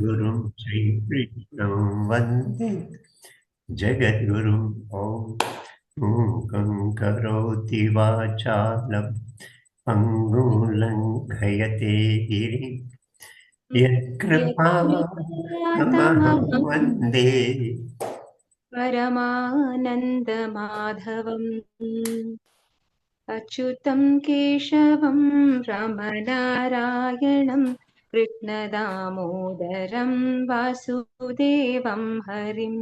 जगद्गुरुं श्रीकृष्णं वन्दे जगद्गुरुं मूकं करोति वाचालं पङ्गुं लङ्घयते गिरिं यत्कृपातमहं वन्दे परमानन्दमाधवम् अच्युतं केशवं रामनारायणं कृष्णदामोदरं वासुदेवं हरिम्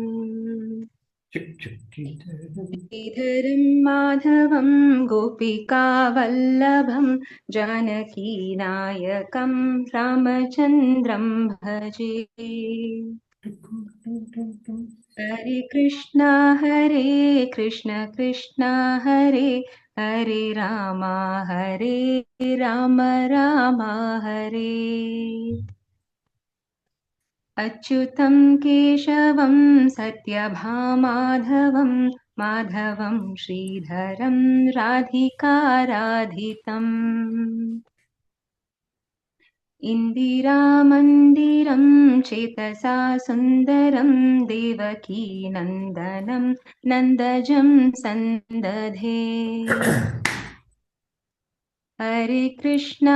श्रीधरं माधवं गोपिकावल्लभं जानकीनायकं रामचन्द्रं भजे। हरे कृष्ण कृष्ण हरे हरे राम राम हरे। अच्युतं केशवं सत्यभामाधवं माधवं श्रीधरं राधिकाराधितम् इन्दिरामन्दिरं चेतसा सुन्दरं देवकी नन्दनं नन्दजं सन्दधे। हरे कृष्ण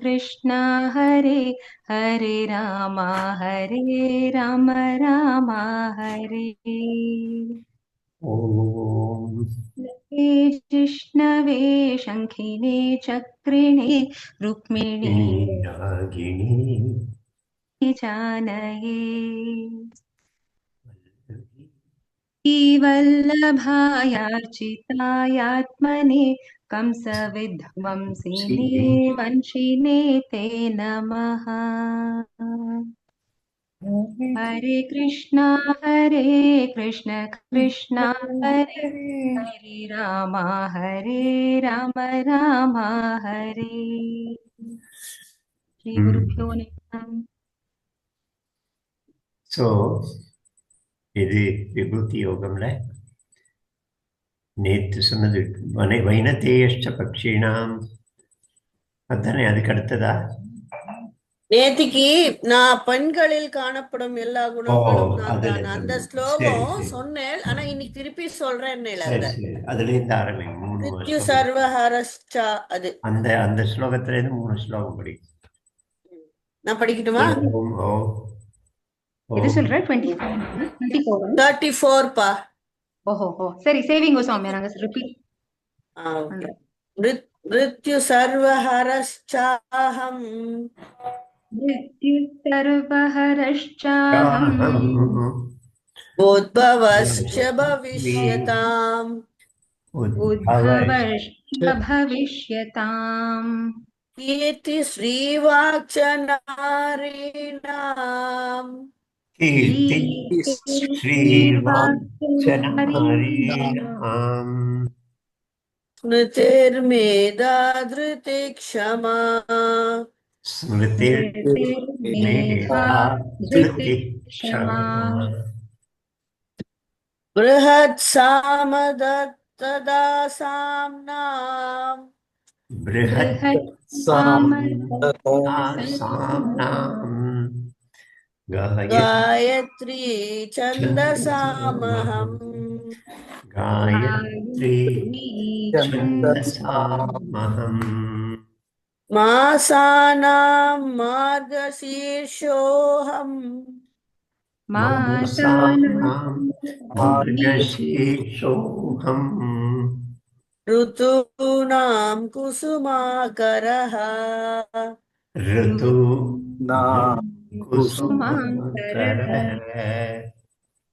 कृष्ण हरे हरे राम राम हरे। ॐ जिष्णवे शङ्खिने चक्रिणे रुक्मिणी नागिनी जानये वल्लभायार्चितायात्मने कंसविध्वंसिने वंशिने ते नमः। हरे कृष्ण कृष्ण हरे हरे राम राम हरे। श्री गुरुभ्यो नमः। So, இது விபூதி யோகம்ல நேற்று சொன்னது வைனதேயஷ்ட பக்ஷிணாம் அதானே. அதுக்கு அடுத்ததா நேத்திக்கு நான் பெண்களில் காணப்படும் எல்லா குணங்களும் நான் தான் அந்த ஸ்லோகம் சொன்னேன். ஆனா இன்னைக்கு திருப்பி சொல்றேன். அதுல இருந்து ஆரம்பிங்க. மிருத்யு சர்வஹரஸ்சா அது அந்த அந்த ஸ்லோகத்துல இருந்து 3 ஸ்லோகம் படி. நான் படிக்கட்டுமா? இது சொல்ற 34 பா. ஓஹோ சரி. சேவிங் கோஸ்வாமி நாங்க ரிப்பீட். மிருத்யு சர்வஹரஸ்சாஹம் मृत्यु सर्वहरश्चाहम् उद्भवश्च भविष्यताम् कीर्ति श्रीवाक्च नारीणाम् स्मृतिर्मेधा धृति क्षमा बृहत्सामदत्तदासाम्नाम् गायत्री छन्दसामहम् मासानां मार्गशीर्षोऽहम् ऋतूनां कुसुमाकरः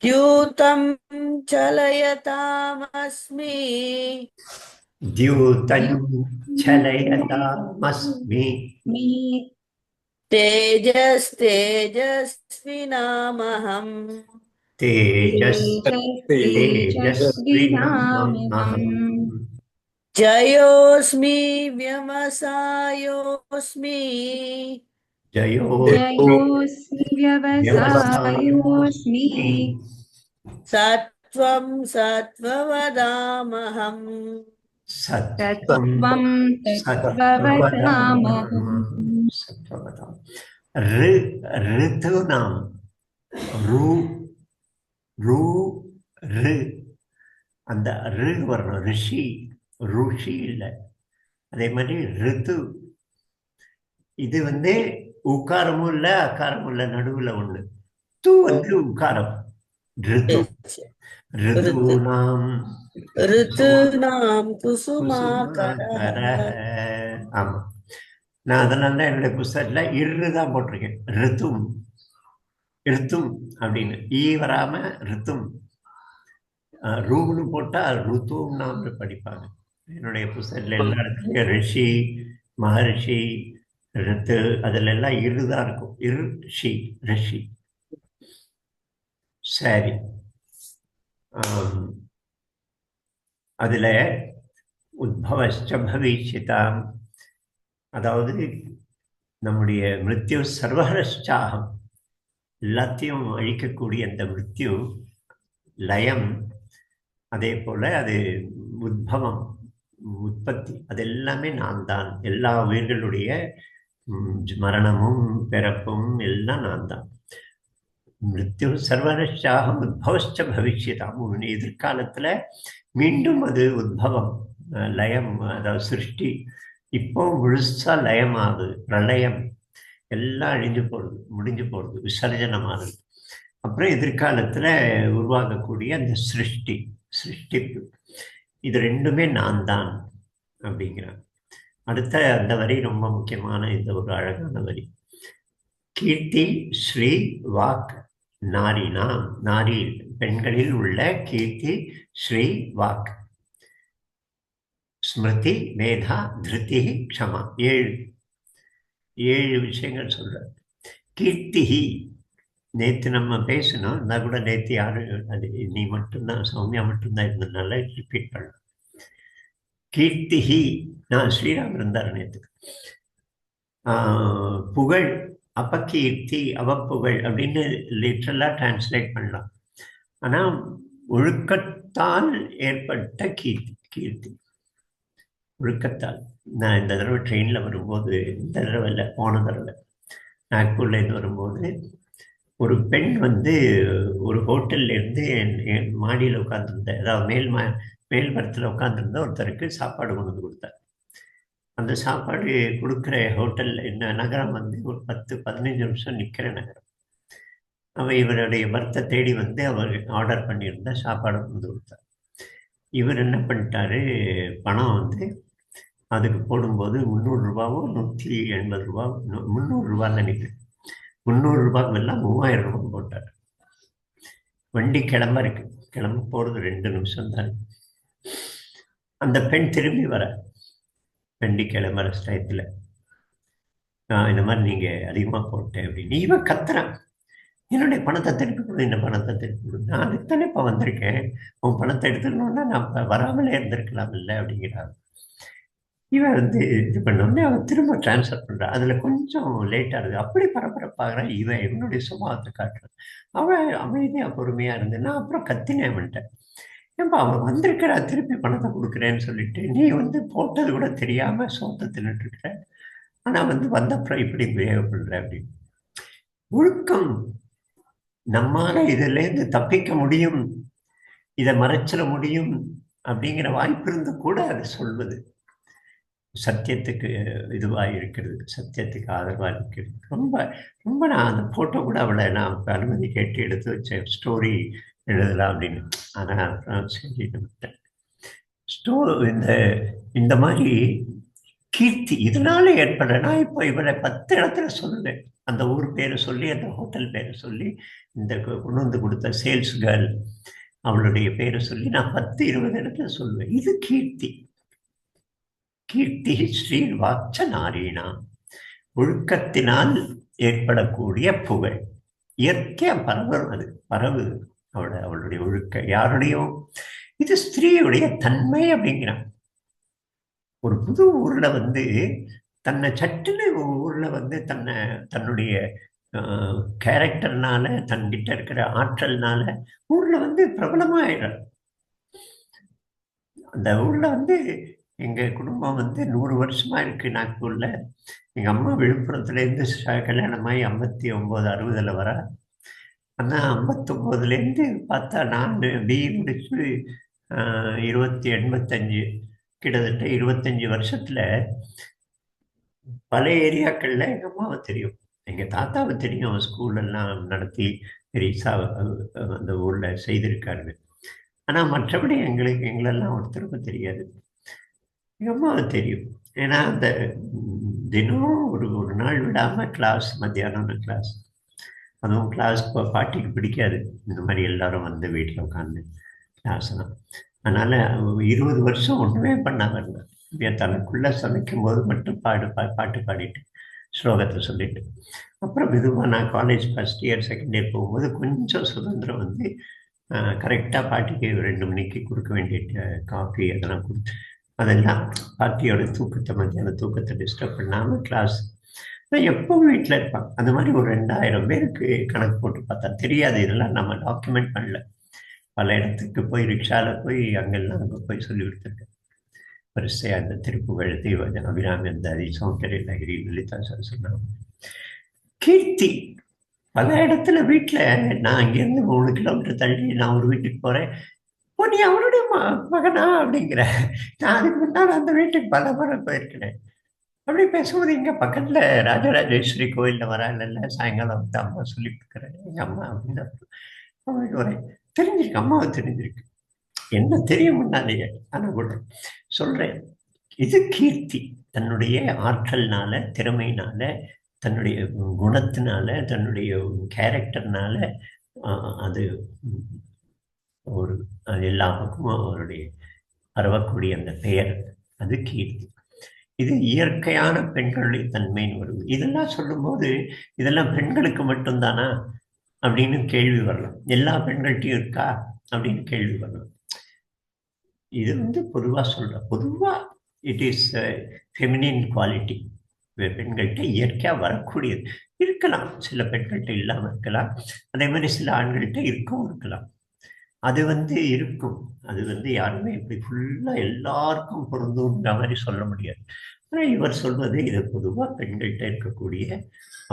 द्यूतं चलयतामस्मि तेजस्विनामहम् जयोस्मि व्यवसायोस्मि सत्वं सत्त्ववदामहम् ரு ரித்து நாம் ரூ ரூ ரு அந்த ரு வரணும். ரிஷி ருஷி இல்லை. அதே மாதிரி ரித்து இது வந்து உக்காரமும் இல்லை அக்காரமும் இல்லை, நடுவில் ஒன்று. து வந்து உக்காரம். ரித்து ரிதூனாம் ரித்துநாம் குசுமாகரஹ. ஆமா, நான் அதனால தான் என்னுடைய புஸ்தகத்துல இரு தான் போட்டிருக்கேன். ரித்தும் ரித்தும் அப்படின்னு ஈ வராம ரித்தும். ரூன்னு போட்டா ருத்தும் நாம் படிப்பாங்க. என்னுடைய புஸ்தகத்துல எல்லா இடத்துலயும் ரிஷி மகர்ஷி ரித்து அதுல எல்லாம் இருதான் இருக்கும். இரு ஷி ரிஷி. சரி, அதுல உத்பவஸ்ச பவிஷ்யதாம், அதாவது நம்முடைய மிருத்யு சர்வஹரஷ்சாகம், எல்லாத்தையும் அழிக்கக்கூடிய அந்த மிருத்யு லயம், அதே போல அது உத்பவம் உற்பத்தி, அது எல்லாமே நான் தான். எல்லா உயிர்களுடைய மரணமும் பிறப்பும் எல்லாம் நான் தான். மிருத்யு சர்வரஷாகம் உத்பவஸ்ச பவிஷ்யதாம், எதிர்காலத்துல மீண்டும் அது உத்பவம் லயம், அதாவது சிருஷ்டி. இப்போ முழுசா லயமாகுது, பிரளயம், எல்லாம் அழிஞ்சு போடுது, முடிஞ்சு போடுது, விசர்ஜனமாகுது. அப்புறம் எதிர்காலத்துல உருவாகக்கூடிய அந்த சிருஷ்டிப்பு, இது ரெண்டுமே நான் தான் அப்படிங்கிறான். அடுத்த அந்த வரி ரொம்ப முக்கியமான இந்த ஒரு அழகான வரி. கீர்த்தி ஸ்ரீ வாக் நாரினா, நாரி பெண்களில் உள்ள கீர்த்தி ஸ்ரீ வாக் ஸ்மிருதி மேதா திருதி க்ஷமா, ஏழு விஷயங்கள் சொல்ற. கீர்த்திஹி, நேற்று நம்ம பேசணும், இருந்தால் கூட நேற்று யாரும் அது நீ மட்டும்தான் சௌமியா மட்டும்தான் இருந்ததுனால ரிப்பீட் பண்ண. கீர்த்திஹி, நான் ஸ்ரீராம் இருந்தார் நேற்று. புகழ், அபகீர்த்தி அவப்புகழ் அப்படின்னு லிட்ரலாக டிரான்ஸ்லேட் பண்ணலாம். ஆனால் ஒழுக்கத்தால் ஏற்பட்ட கீர்த்தி ஒழுக்கத்தால். நான் இந்த தடவை ட்ரெயினில் வரும்போது, இந்த தடவை இல்லை போன தடவை நாக்பூர்லேருந்து வரும்போது, ஒரு பெண் வந்து ஒரு ஹோட்டல்லேருந்து என் மாடியில் உட்காந்துருந்த, அதாவது மேல் படத்தில் உட்காந்துருந்த ஒருத்தருக்கு சாப்பாடு கொண்டு வந்து கொடுத்தார். அந்த சாப்பாடு கொடுக்குற ஹோட்டல் என்ன நகரம் வந்து ஒரு 10-15 நிமிஷம் நிற்கிற நகரம். அவன் இவருடைய பர்த்தை தேடி வந்து அவர் ஆர்டர் பண்ணியிருந்த சாப்பாடு கொண்டு கொடுத்தார். இவர் என்ன பண்ணிட்டாரு, பணம் வந்து அதுக்கு போடும்போது 300 ரூபாவோ 180 ரூபா, 300 ரூபான்னு நினைக்கிறேன், 300 ரூபாய்க்கு எல்லாம் 3000 ரூபாய் போட்டார். வண்டி கிளம்ப போகிறது 2 நிமிஷம் தான். அந்த பெண் திரும்பி வர, வண்டி கிளம்புற ஸ்டயத்தில் இந்த மாதிரி நீங்கள் அதிகமாக போட்டேன் அப்படின்னு இவன் கத்துறான். என்னுடைய பணத்தை திருப்பி கொடு, இந்த பணத்தை திருப்பி கொடு, நான் அதுதானே இப்போ வந்திருக்கேன், உன் பணத்தை எடுத்துக்கணுன்னா நான் இப்போ வராமலே இருந்திருக்கலாம் இல்லை அப்படிங்கிறாங்க. இவன் வந்து இது பண்ணோடனே அவன் திரும்ப டிரான்ஸ்ஃபர் பண்ணுறான். அதில் கொஞ்சம் லேட்டாக இருக்குது. அப்படி பரபரப்பாகிறான். இவன் என்னுடைய சுபாவத்தை காட்டுறான். அவன் அமைதியாக பொறுமையாக இருந்து, நான் அப்புறம் கத்தினேன் வந்துட்டேன். ஏன்பா அவன் வந்திருக்கிறா, திருப்பி பணத்தை கொடுக்குறேன்னு சொல்லிட்டு நீ வந்து போட்டது கூட தெரியாமல் சோத்தை தின்னுட்டுருக்கிற, ஆனால் வந்து வந்தப்புறம் இப்படி பிஹேவ் பண்ணுற அப்படின்னு. ஒழுக்கம், நம்மால இதுலேருந்து தப்பிக்க முடியும், இதை மறைச்சிட முடியும் அப்படிங்கிற வாய்ப்பு இருந்து கூட அதை சொல்வது சத்தியத்துக்கு இதுவாக இருக்கிறது, சத்தியத்துக்கு ஆதரவாக இருக்கிறது. ரொம்ப ரொம்ப நான் அந்த ஃபோட்டோ கூட அவளை நான் அனுமதி கேட்டு எடுத்து வச்சேன், ஸ்டோரி எழுதலாம் அப்படின்னு. ஆனால் சரி விட்டேன். இந்த மாதிரி கீர்த்தி இதனால ஏற்படுற, நான் இப்போ இவரை 10 இடத்துல சொல்லுவேன். அந்த ஊர் பேரை சொல்லி, அந்த ஹோட்டல் பேரை சொல்லி, இந்த கொண்டு வந்து கொடுத்த சேல்ஸ் கேர்ள் அவளுடைய பேரை சொல்லி நான் 10-20 இடத்துல சொல்லுவேன். இது கீர்த்தி. கீர்த்தி ஸ்ரீ வாச்ச நாரீனா, ஒழுக்கத்தினால் ஏற்படக்கூடிய புகழ். இயற்கையா அது பரவுது. அவளுடைய ஒழுக்க யாருடையும், இது ஸ்திரீயுடைய தன்மை அப்படிங்கிறான். ஒரு புது ஊர்ல வந்து தன்னை சட்டுன்னு ஊர்ல வந்து தன்னுடைய கேரக்டர்னால, தன்கிட்ட இருக்கிற ஆற்றல்னால ஊர்ல வந்து பிரபலமாயிடும். அந்த ஊர்ல வந்து எங்கள் குடும்பம் வந்து 100 வருஷமாக இருக்குது நாக்பூரில். எங்கள் அம்மா விழுப்புரத்துலேருந்து கல்யாணமாகி 59 60 வர. ஆனால் 59லேருந்து பார்த்தா நான் பிஇ முடிச்சு 85 கிட்டத்தட்ட 25 வருஷத்தில் பல ஏரியாக்களில் எங்கள் அம்மாவை தெரியும், எங்கள் தாத்தாவை தெரியும். அவன் ஸ்கூலெல்லாம் நடத்தி பெரிசா அந்த ஊரில் செய்திருக்காரு. ஆனால் மற்றபடி எங்களெல்லாம் ஒருத்தருக்கும் தெரியாது. எங்கள் அம்மாவை தெரியும். ஏன்னா அந்த தினம் ஒரு நாள் விடாமல் கிளாஸ், மத்தியானம் கிளாஸ். அதுவும் கிளாஸ் பாட்டிக்கு பிடிக்காது இந்த மாதிரி எல்லாரும் வந்து வீட்டில் உட்காந்து கிளாஸ்லாம். அதனால் 20 வருஷம் ஒன்றுமே பண்ணாமல் தனக்குள்ளே சமைக்கும் போது மட்டும் பாட்டு பாடிட்டு ஸ்லோகத்தை சொல்லிட்டு, அப்புறம் மெதுவாக நான் college first year second year போகும்போது கொஞ்சம் சுதந்திரம் வந்து கரெக்டாக பாட்டிக்கு 2 மணிக்கு கொடுக்க வேண்டிய காஃபி அதெல்லாம் கொடுத்து, அதெல்லாம் பாட்டியோட தூக்கத்தை, மத்தியான தூக்கத்தை டிஸ்டர்ப் பண்ணாமல் கிளாஸ். நான் எப்பவும் வீட்டில் இருப்பான். அந்த மாதிரி ஒரு 2000 பேருக்கு கணக்கு போட்டு பார்த்தா தெரியாது. இதெல்லாம் நம்ம டாக்குமெண்ட் பண்ணல. பல இடத்துக்கு போய் ரிக்ஷாவில் போய் அங்கெல்லாம் அங்கே போய் சொல்லி கொடுத்துருக்கேன். வரிசையாக அந்த திருப்புகழ், தெய்வ அபிராமி, அந்தாதி, சௌந்தர்ய லஹரி, லலிதா சரஸ்வதி, கீர்த்தி. பல இடத்துல வீட்டில் நான் இங்கேருந்து 3 கிலோமீட்டர் தள்ளி நான் ஒரு வீட்டுக்கு போகிறேன். ஓ, நீ அவனுடைய மகனா அப்படிங்கிற. நான் அதுக்கு முன்னால் அந்த வீட்டுக்கு பல முறை போயிருக்கிறேன். அப்படி பேசும்போது இங்கே பக்கத்தில் ராஜராஜேஸ்வரி கோயிலில் வர இல்லைல்ல, சாயங்காலம் வந்து அம்மா சொல்லி கொடுக்குறேன். எங்கள் அம்மா அப்படின்னு அவங்களுக்கு வரேன். தெரிஞ்சிருக்கு, அம்மாவை தெரிஞ்சிருக்கு, என்ன தெரியும் முன்னாலேயே. ஆனால் கூட சொல்கிறேன், இது கீர்த்தி. தன்னுடைய ஆற்றல்னால, திறமையினால, தன்னுடைய குணத்தினால, தன்னுடைய கேரக்டர்னால அது ஒரு எல்லா பக்கமும் அவருடைய பரவக்கூடிய அந்த பெயர், அது கீர்த்தி. இது இயற்கையான பெண்களுடைய தன்மைன்னு வருது. இதெல்லாம் சொல்லும்போது இதெல்லாம் பெண்களுக்கு மட்டும்தானா அப்படின்னு கேள்வி வரலாம். எல்லா பெண்கள்கிட்டையும் இருக்கா அப்படின்னு கேள்வி வரலாம். இது வந்து பொதுவாக சொல்கிறேன். பொதுவாக இட் இஸ் ஃபெமினின் குவாலிட்டி. பெண்கள்கிட்ட இயற்கையாக வரக்கூடியது. இருக்கலாம், சில பெண்கள்கிட்ட இல்லாமல் இருக்கலாம். அதே மாதிரி சில ஆண்கள்கிட்ட இருக்கவும் இருக்கலாம். அது வந்து இருக்கும். அது வந்து யாருமே இப்படி ஃபுல்லாக எல்லாருக்கும் பொருந்துங்கிற மாதிரி சொல்ல முடியாது. ஆனால் இவர் சொல்வது இது பொதுவாக பெண்கள்கிட்ட இருக்கக்கூடிய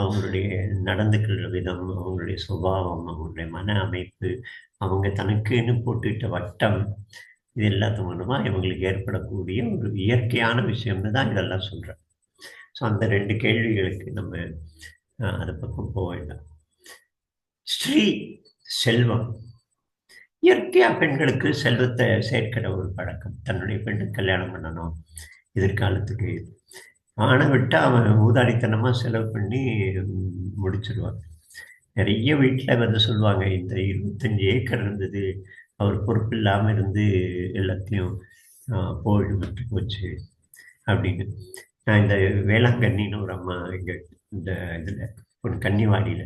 அவங்களுடைய நடந்துக்கிற விதம், அவங்களுடைய சுபாவம், அவங்களுடைய மன அமைப்பு, அவங்க தனக்குன்னு போட்டுக்கிட்ட வட்டம், இது எல்லாத்து மூலமாக இவங்களுக்கு ஏற்படக்கூடிய ஒரு இயற்கையான விஷயம்னு தான் இதெல்லாம் சொல்கிறேன். ஸோ அந்த 2 கேள்விகளுக்கு நம்ம அதை பக்கம் போக வேண்டாம். ஸ்ரீ, செல்வம். இயற்கையாக பெண்களுக்கு செல்வத்தை சேர்க்கிற ஒரு பழக்கம். தன்னுடைய பெண்ணுக்கு கல்யாணம் பண்ணணும், எதிர்காலத்துக்கு. ஆணை விட்டால் அவன் ஊதாரித்தனமாக செலவு பண்ணி முடிச்சிடுவாங்க. நிறைய வீட்டில் வந்து சொல்லுவாங்க, இந்த 25 ஏக்கர் இருந்தது, அவர் பொறுப்பு இல்லாமல் இருந்து எல்லாத்தையும் விட்டு போச்சு அப்படின்னு. நான் இந்த வேளாங்கண்ணின்னு ஒரு அம்மா இங்கே இந்த இதில் ஒரு கன்னிவாடியில்,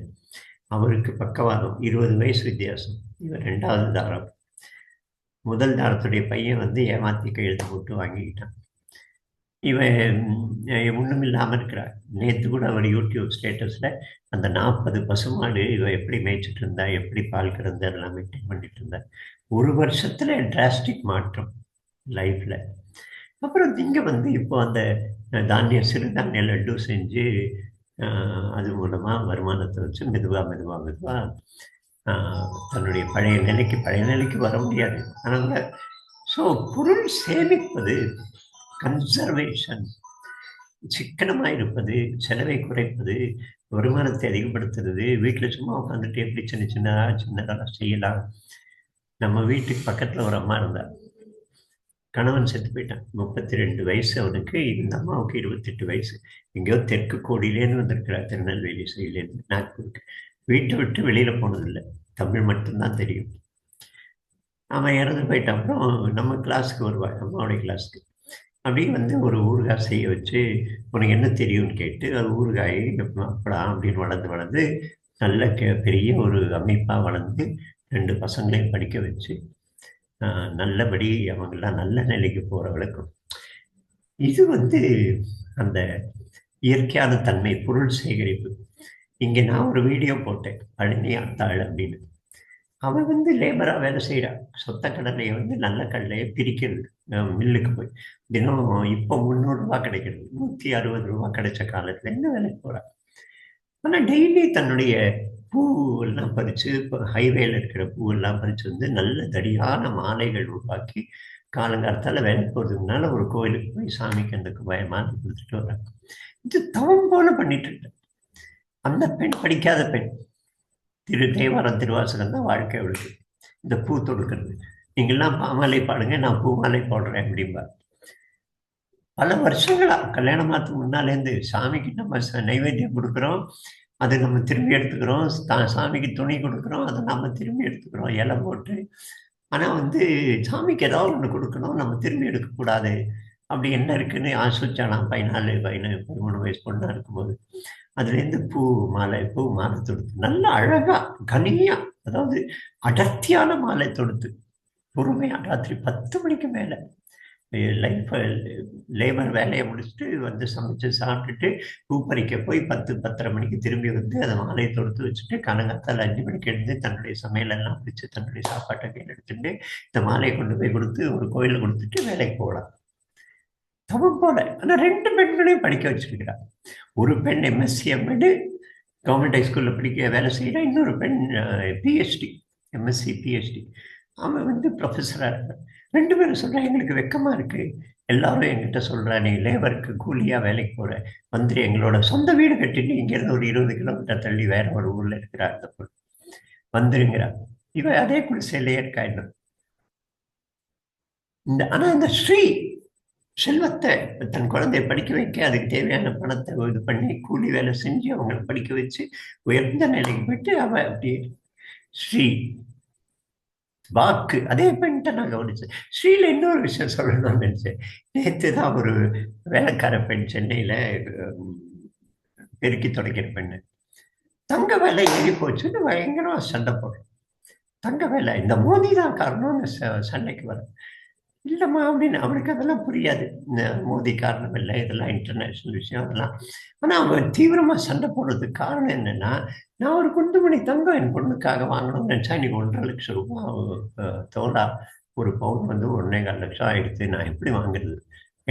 அவருக்கு பக்கவாதம், 20 வயசு வித்தியாசம். இவர் 2வது தாரம். முதல் தாரத்துடைய பையன் வந்து ஏமாற்றி கையெழுத்து போட்டு வாங்கிக்கிட்டான். இவன் ஒன்றும் இல்லாமல் இருக்கிறார். நேற்று கூட அவர் யூடியூப் ஸ்டேட்டஸில் அந்த 40 பசுமாடு இவன் எப்படி மேய்ச்சிட்டு இருந்தா, எப்படி பால் கறந்து அதெல்லாம் மெயின்டைன் பண்ணிட்டு இருந்தா. 1 வருஷத்தில் டிராஸ்டிக் மாற்றம் லைஃப்பில். அப்புறம் இங்கே வந்து இப்போ அந்த சிறுதானிய லட்டு செஞ்சு அது மூலமாக வருமானத்தை வச்சு மெதுவாக தன்னுடைய பழைய நிலைக்கு வர முடியாது. ஆனால் ஸோ பொருள் சேமிப்பது, கன்சர்வேஷன், சிக்கனமாக இருப்பது, செலவை குறைப்பது, வருமானத்தை அதிகப்படுத்துறது, வீட்டில் சும்மா உட்காந்துட்டு எப்படி சின்னதாக செய்யலாம். நம்ம வீட்டுக்கு பக்கத்தில் ஒரு அம்மா இருந்தார். கணவன் செத்து போயிட்டான். 32 வயசு அவனுக்கு. இந்த அம்மாவுக்கு 28 வயசு. எங்கேயோ தெற்கு கோடியிலேருந்து வந்திருக்கிறார், திருநெல்வேலி சைட்லேருந்து நாக்பூருக்கு. வீட்டை விட்டு வெளியில் போனதில்லை, தமிழ் மட்டும்தான் தெரியும். அவன் இறந்து போயிட்ட அப்புறம் நம்ம கிளாஸுக்கு வருவாள், அம்மாவுடைய கிளாஸுக்கு. அப்படியே வந்து ஒரு ஊறுகாய் செய்ய வச்சு, உனக்கு என்ன தெரியும்னு கேட்டு அது ஊறுகாய் அப்படா அப்படின்னு வளர்ந்து நல்ல பெரிய ஒரு அமைப்பாக வளர்ந்து 2 பசங்களையும் படிக்க வச்சு நல்லபடி அவங்கெல்லாம் நல்ல நிலைக்கு போகிற வழக்கம். இது வந்து அந்த இயற்கையான தன்மை, பொருள் சேகரிப்பு. இங்கே நான் ஒரு வீடியோ போட்டேன், பழனி ஆத்தாள் அப்படின்னு. அவன் வந்து லேபரா வேலை செய்கிறான். சொத்த கடலையை வந்து நல்ல கடலையை பிரிக்கிறது மில்லுக்கு போய் தினம் இப்போ 300 ரூபா கிடைக்கிறது, 160 ரூபா கிடைச்ச காலத்துல என்ன வேலைக்கு போறான். ஆனா டெய்லி தன்னுடைய பூ எல்லாம் பறிச்சு, இப்போ ஹைவேல இருக்கிற பூவெல்லாம் பறிச்சு வந்து நல்ல தடியான மாலைகள் உருவாக்கி காலங்காலத்தால வேலைக்கு போறதுக்கு முன்னால ஒரு கோயிலுக்கு போய் சாமிக்கு அந்த மாலை கொடுத்துட்டு வர்றாங்க. இது தவம் போல பண்ணிட்டு இருக்கு. அந்த பெண் படிக்காத பெண், தேவாரம் திருவாசகம் தான் வாழ்க்கை அவளுக்கு. இந்த பூ தொடுக்கிறது, நீங்கள்லாம் பாமாலை பாடுங்க, நான் பூமாலை போடுறேன் அப்படிம்பா. பல வருஷங்களா கல்யாணமாத்துக்கு முன்னாலேருந்து சாமிக்கு நம்ம நைவேத்தியம் கொடுக்குறோம், அதை நம்ம திரும்பி எடுத்துக்கிறோம். சாமிக்கு துணி கொடுக்குறோம், அதை நம்ம திரும்பி எடுத்துக்கிறோம் இலை போட்டு. ஆனால் வந்து சாமிக்கு ஏதாவது ஒன்று கொடுக்கணும், நம்ம திரும்பி எடுக்கக்கூடாது. அப்படி என்ன இருக்குன்னு ஆசோச்சாலாம் 13 வயசு பொண்ணா இருக்கும்போது அதுலேருந்து பூ மாலை தொடுத்து நல்ல அழகா கனியா, அதாவது அடர்த்தியான மாலை தொடுத்து பொறுமையா ராத்திரி 10 மணிக்கு மேலே லேபர் வேலையை முடிச்சுட்டு வந்து சமைச்சு சாப்பிட்டுட்டு பூ பறிக்க போய் 10-10:30 மணிக்கு திரும்பி வந்து அதை மாலையை தொடுத்து வச்சுட்டு காலங்காத்தால் 5 மணிக்கு எழுந்து தன்னுடைய சமையலெல்லாம் பிடிச்சி தன்னுடைய சாப்பாட்டை கையில் எடுத்துட்டு இந்த மாலையை கொண்டு போய் கொடுத்து ஒரு கோயிலில் கொடுத்துட்டு வேலைக்கு போகலாம். தவம் போல. ஆனால் 2 பெண்களையும் படிக்க வச்சிருக்கிறார். ஒரு பெண் எம்எஸ்சி எம்எட் கவர்மெண்ட் ஹைஸ்கூலில் படிக்க வேலை செய்கிறா, இன்னொரு பெண் பிஹெச்டி எம்எஸ்சி பிஹெச்டி அவன் வந்து ப்ரொஃபஸராக இருக்கான். 2 பேரும் சொல்கிறான், எங்களுக்கு வெக்கமாக இருக்குது, எல்லாரும் என்கிட்ட சொல்கிறா நீ லேபருக்கு கூலியாக வேலைக்கு போகிற, வந்துட்டு எங்களோட சொந்த வீடு கட்டிட்டு இங்கேருந்து ஒரு 20 கிலோமீட்டர் தள்ளி வேற ஒரு ஊரில் இருக்கிறா அந்த பொண்ணு, வந்துருங்கிறா. இவன் அதே குடிசையிலேயே இருக்கா இன்னும். ஆனால் இந்த ஸ்ரீ செல்வத்தை தன் குழந்தைய படிக்க வைக்க அதுக்கு தேவையான பணத்தை இது பண்ணி கூலி வேலை செஞ்சு அவங்களை படிக்க வச்சு உயர்ந்த நிலைக்கு போயிட்டு அவ அப்படியே ஸ்ரீ வாக்கு அதே பெண்கிட்ட நான் கவனிச்சேன். ஸ்ரீல இன்னொரு விஷயம் சொல்லணும்னு நினைச்சேன். நேற்று தான் ஒரு வேலைக்கார பெண் சென்னையில பெருக்கி துடைக்கிற பெண்ணு தங்க வேலை ஏறி போச்சுன்னு பயங்கரமா சண்டை போடுறோம். தங்க வேலை இந்த மோதி தான் காரணம்னு சண்டைக்கு வர இல்லைம்மா அப்படின்னு. அவனுக்கு அதெல்லாம் புரியாது, இந்த மோதி காரணம் இல்லை, இதெல்லாம் இன்டர்நேஷ்னல் விஷயம் அதெல்லாம். ஆனால் அவன் தீவிரமாக சண்டை போடுறதுக்கு காரணம் என்னென்னா, நான் ஒரு குண்டுமணி தங்கம் என் பொண்ணுக்காக வாங்கணும்னு நினச்சா இன்னைக்கு 1.5 லட்சம் ரூபாய் தோலா ஒரு பவுன் வந்து 1.25 லட்சம் ஆயிடுச்சு. நான் எப்படி வாங்குறது,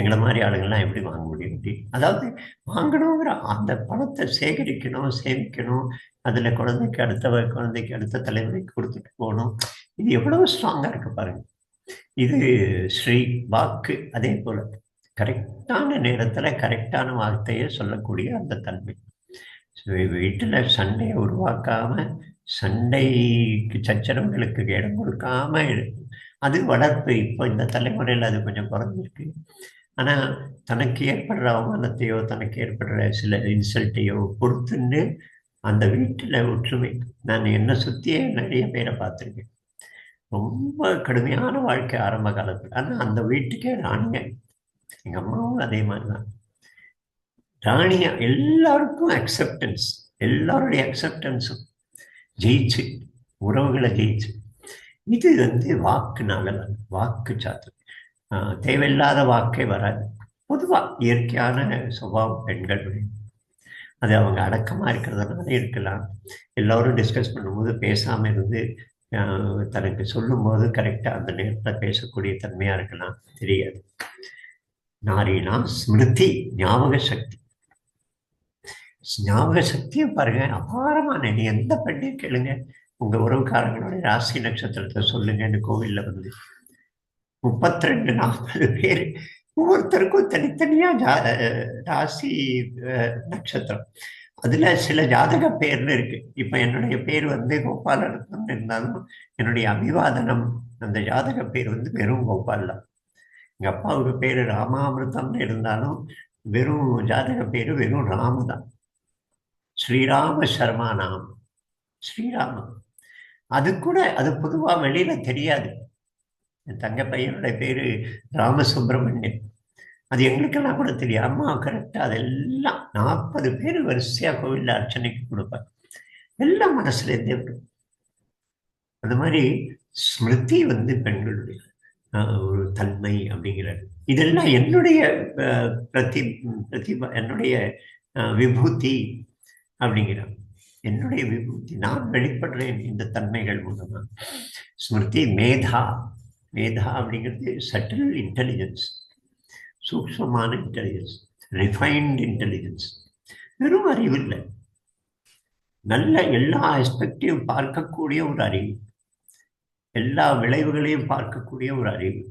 எங்களை மாதிரி ஆளுங்கள்லாம் எப்படி வாங்க முடியும் அப்படி. அதாவது வாங்கணுங்கிற அந்த பணத்தை சேகரிக்கணும், சேமிக்கணும், அதில் குழந்தைக்கு அடுத்த தலைமுறைக்கு கொடுத்துட்டு போகணும். இது எவ்வளவு ஸ்ட்ராங்காக இருக்கு பாருங்க. இது ஸ்ரீ வாக்கு. அதே போல கரெக்டான நேரத்துல கரெக்டான வார்த்தையை சொல்லக்கூடிய அந்த தன்மை. வீட்டுல சண்டையை உருவாக்காம, சண்டைக்கு சச்சரவுகளுக்கு இடம் கொடுக்காம அது வளர்ப்பு. இப்போ இந்த தலைமுறையில் அது கொஞ்சம் குறைஞ்சிருக்கு. ஆனா தனக்கு ஏற்படுற அவமானத்தையோ தனக்கு ஏற்படுற சில இன்சல்ட்டையோ பொறுத்துன்னு அந்த வீட்டுல ஒற்றுமை. நான் என்னை சுத்தியே நிறைய பேரை பார்த்துருக்கேன். ரொம்ப கடுமையான வாழ்க்கை ஆரம்ப காலத்தில். ஆனால் அந்த வீட்டுக்கே ராணியா, எங்கள் அம்மாவும் அதே மாதிரி தான் ராணியா. எல்லாருக்கும் அக்செப்டன்ஸ், எல்லாருடைய அக்செப்டன்ஸும் ஜெயிச்சு, உறவுகளை ஜெயிச்சு. இது வந்து வாக்குனால வாக்கு சாத்து. தேவையில்லாத வாக்கே வராது. பொதுவாக இயற்கையான சுபாவம் பெண்கள், அது அவங்க அடக்கமாக இருக்கிறதுனால இருக்கலாம். எல்லோரும் டிஸ்கஸ் பண்ணும்போது பேசாமல் இருந்து தனக்கு சொல்லும்போது கரெக்டாக அந்த நேரத்தில் பேசக்கூடிய தன்மையாக இருக்கலாம், தெரியாது. நாரினா ஸ்மிருதி, ஞாபக சக்தி. ஞாபக சக்தியும் பாருங்க அபாரமான. நீ எந்த பெண்ணையும் கேளுங்க, உங்க உறவுக்காரங்களுடைய ராசி நட்சத்திரத்தை சொல்லுங்கன்னு கோவிலில் வந்து 32-40 பேர் ஒவ்வொருத்தருக்கும் தனித்தனியா ராசி நட்சத்திரம். அதுல சில ஜாதக பேர்னு இருக்கு. இப்ப என்னுடைய பேர் வந்து கோபாலரத்னம் இருந்தாலும் என்னுடைய அபிவாதனம் அந்த ஜாதக பேர் வந்து வெறும் கோபால் தான். எங்க அப்பாவுக்கு பேரு ராமாமிர்தம்னு இருந்தாலும் வெறும் ஜாதக பேரு வெறும் ராம தான். ஸ்ரீராம சர்மா நாம், ஸ்ரீராமன். அது கூட அது பொதுவா வெளியில தெரியாது. என் தங்க பையனுடைய பேரு ராமசுப்ரமணியன். அது எங்களுக்கெல்லாம் கூட தெரியும். அம்மா கரெக்டாக அதெல்லாம் 40 பேர் வரிசையாக கோவிலில் அர்ச்சனைக்கு கொடுப்பாங்க. எல்லாம் மனசுலேருந்தே வரும். அந்த மாதிரி ஸ்மிருதி வந்து பெண்களுடைய ஒரு தன்மை அப்படிங்கிறது. இதெல்லாம் என்னுடைய பிரதிபா, என்னுடைய விபூதி அப்படிங்கிறாங்க. என்னுடைய விபூதி, நான் வெளிப்படுறேன் இந்த தன்மைகள் மூலமா. ஸ்மிருதி மேதா. மேதா அப்படிங்கிறது சட்டில் இன்டெலிஜென்ஸ், சூக்ஷ்மமான இன்டெலிஜென்ஸ், ரிஃபைன்ட் இன்டெலிஜென்ஸ். வெறும் அறிவு இல்லை, நல்ல எல்லா ஆஸ்பெக்டையும் பார்க்கக்கூடிய ஒரு அறிவு, எல்லா விளைவுகளையும் பார்க்கக்கூடிய ஒரு அறிவு,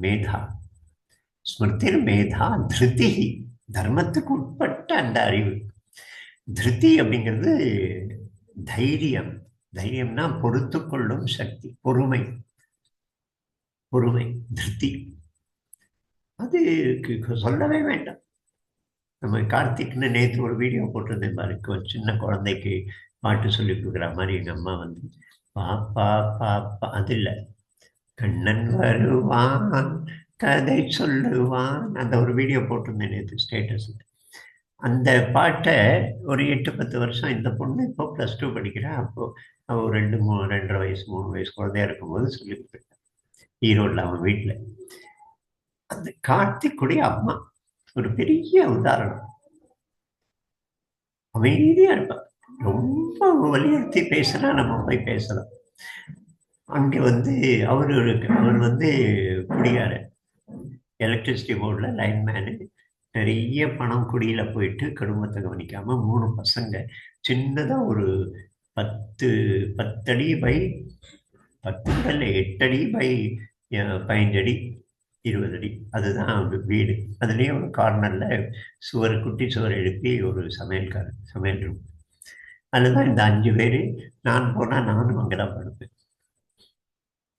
மேதா. ஸ்மிருதி மேதா திருதி, தர்மத்துக்கு உட்பட்ட அந்த அறிவு. திருதி அப்படிங்கிறது தைரியம். தைரியம்னா பொறுத்து கொள்ளும் சக்தி, பொறுமை. பொறுமை திருதி, அது சொல்லவே வேண்டாம். நம்ம கார்த்திக்னு நேற்று ஒரு வீடியோ போட்டிருந்தேன் பாருங்க, ஒரு சின்ன குழந்தைக்கு பாட்டு சொல்லி கொடுக்குற மாதிரி எங்கள் அம்மா வந்து பாப்பா பாப்பா, அது இல்லை, கண்ணன் வருவான் கதை சொல்லுவான், அந்த ஒரு வீடியோ போட்டிருந்தேன் நேற்று ஸ்டேட்டஸில். அந்த பாட்டை ஒரு 8-10 வருஷம் இந்த பொண்ணு இப்போ +2 படிக்கிறேன். அப்போது அவள் 2-3 வயசு 3 வயசு குழந்தையா இருக்கும்போது சொல்லி கொடுத்துருக்கேன் ஈரோட்டில் அவன் வீட்டில். அந்த கார்த்திக்குடைய அம்மா ஒரு பெரிய உதாரணம். அமைதியா இருப்பான், ரொம்ப வலியுறுத்தி பேசினா நம்ம போய் பேசலாம். அங்கே வந்து அவர் வந்து குடியார எலக்ட்ரிசிட்டி போர்டில் லைன்மேனு. நிறைய பணம் குடியில் போயிட்டு குடும்பத்தை கவனிக்காமல் 3 பசங்க, சின்னதாக ஒரு 10 அடி பை 10 இல்லை 8 அடி பை 15 அடி 20 அடி, அதுதான் வீடு. அதுலேயே ஒரு கார்னரில் சுவர், குட்டி சுவர் எழுப்பி ஒரு சமையல் ரூம். அதில் தான் இந்த 5 பேர். நான் போனால் நானும் அங்கே தான் படுப்பேன்,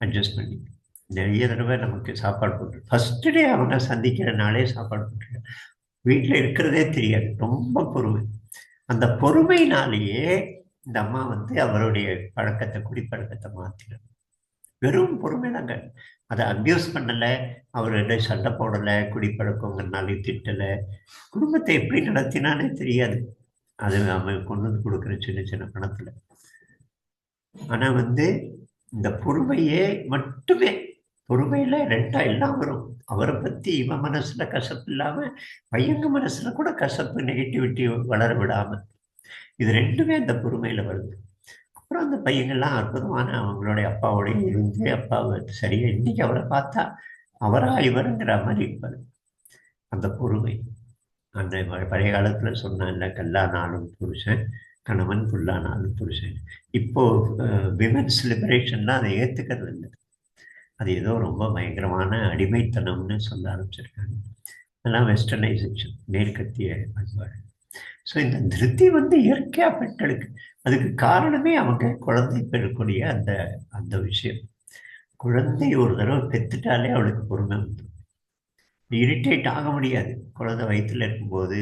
அட்ஜஸ்ட் பண்ணி. நிறைய தடவை நமக்கு சாப்பாடு போட்டு, ஃபஸ்ட்டு டே அவனை சந்திக்கிற நாளே சாப்பாடு போட்டுருக்கேன். வீட்டில் இருக்கிறதே தெரியாது, ரொம்ப பொறுமை. அந்த பொறுமையினாலேயே இந்த அம்மா வந்து அவருடைய பழக்கத்தை, குடிப்பழக்கத்தை மாற்றினார். வெறும் பொறுமை தாங்க, அதை அப்யூஸ் பண்ணலை, அவருடைய சண்டை போடலை, குடிப்பழக்கங்கிறனாலே திட்டலை, குடும்பத்தை எப்படி நடத்தினானே தெரியாது. அது அவன் கொண்டு வந்து கொடுக்குற சின்ன சின்ன பணத்தில். ஆனால் வந்து இந்த பொறுமையே மட்டுமே, பொறுமையில் 2 எல்லாம் வரும். அவரை பற்றி இவன் மனசில் கசப்பு இல்லாமல் பையங்க மனசில் கூட கசப்பு, நெகட்டிவிட்டி வளர விடாமல், இது 2மே அந்த பொறுமையில் வருது. அப்புறம் அந்த பையங்கள்லாம் அற்புதமான அவங்களுடைய அப்பாவோடையும் இருந்து, அப்பாவை சரியாக இன்னைக்கு அவரை பார்த்தா அவரா இவருங்கிற மாதிரி இருப்பார். அந்த பொறுமை, அந்த பழைய காலத்தில் சொன்னான்ல, கல்லானாலும் புருஷன், கணவன் புல்லானாலும் புருஷன். இப்போது விமென்ஸ் லிபரேஷன்லாம் அதை ஏற்றுக்கிறது இல்லை. அது ஏதோ ரொம்ப பயங்கரமான அடிமைத்தனம்னு சொல்ல ஆரம்பிச்சிருக்காங்க. அதெல்லாம் வெஸ்டர்னைசேஷன், மேற்கத்திய பண்பாடு. ஸோ இந்த திருப்தி வந்து இயற்கையாக பெண்களுக்கு, அதுக்கு காரணமே அவங்க குழந்தை பெறக்கூடிய அந்த விஷயம். குழந்தை ஒரு தடவை பெற்றுட்டாலே அவளுக்கு பொறுமை வந்துடும். இரிட்டேட் ஆக முடியாது. குழந்தை வயிற்றில் இருக்கும்போது,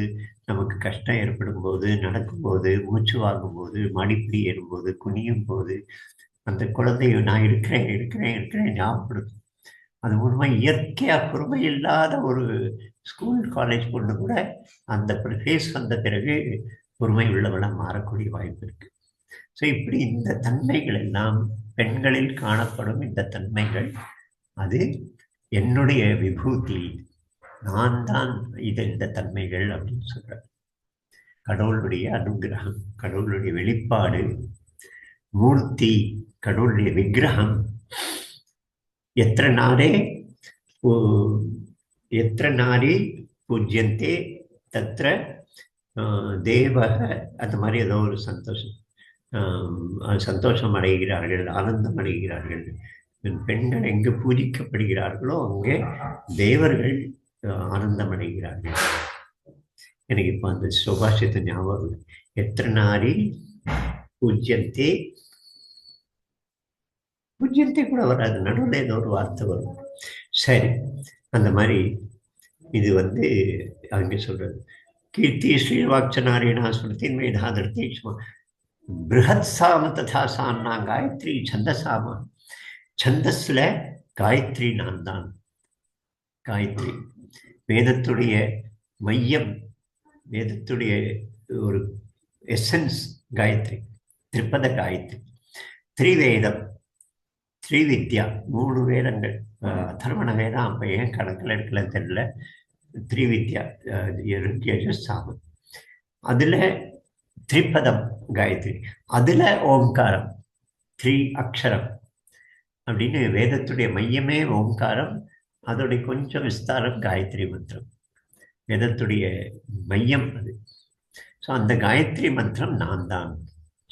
நமக்கு கஷ்டம் ஏற்படும் போது, நடக்கும்போது, மூச்சு வாங்கும்போது, மடிப்பி ஏறும்போது, குனியும் போது, அந்த குழந்தைய நான் இருக்கிறேன் ஞாபகப்படுத்தும். அது மூலமாக இயற்கையாக பொறுமை இல்லாத ஒரு ஸ்கூல் காலேஜ் பொண்ணு கூட அந்த ஃபேஸ் வந்த பிறகு பொறுமை உள்ளவளாக மாறக்கூடிய வாய்ப்பு இருக்குது. ஸோ இப்படி இந்த தன்மைகள் எல்லாம் பெண்களில் காணப்படும் இந்த தன்மைகள், அது என்னுடைய விபூதி, நான் தான் இந்த தன்மைகள் அப்படின்னு சொல்கிறேன். கடவுளுடைய அனுகிரகம், கடவுளுடைய வெளிப்பாடு, மூர்த்தி, கடவுளுடைய விக்கிரகம். எத்திர நாரி பூஜ்யந்தே தத்ர தேவக, அந்த மாதிரி ஏதோ ஒரு சந்தோஷம் அடைகிறார்கள், ஆனந்தம் அடைகிறார்கள். பெண்கள் எங்கு பூஜிக்கப்படுகிறார்களோ அங்கே தேவர்கள் ஆனந்தம் அடைகிறார்கள். எனக்கு இப்போ அந்த சுபாஷித்த ஞாபகம், எத்திர நாரி பூஜ்யந்தே கூட வராது, நடுவில் ஏதோ ஒரு வார்த்தை வரும். சரி, அந்த மாதிரி இது வந்து அங்கே சொல்றது. கீர்த்தி ஸ்ரீவாக்சனாரீணா ஸ்மிருதி மேதா திருத்தீஷ்மா பிருஹத் சாம ததா சான்னா காயத்ரி சந்தசாமா. சந்தஸ்ல காயத்ரி நான் தான். காயத்ரி வேதத்துடைய மையம், வேதத்துடைய ஒரு எசன்ஸ் காயத்ரி, திரிபத காயத்ரி. திரிவேதம், ஸ்ரீவித்யா, 3 வேதங்கள். அதர்வண வேதம் அப்போ ஏன் கணக்கில் எடுக்கல தெரியல. திரிவித்யா, யஜுஸ் சாமம். அதில் திரிபதம் காயத்ரி. அதுல ஓம்காரம் 3 அக்ஷரம் அப்படின்னு. வேதத்துடைய மையமே ஓம்காரம், அதோடைய கொஞ்சம் விஸ்தாரம் காயத்ரி மந்திரம். வேதத்துடைய மையம் அது. ஸோ அந்த காயத்ரி மந்திரம் நான் தான்.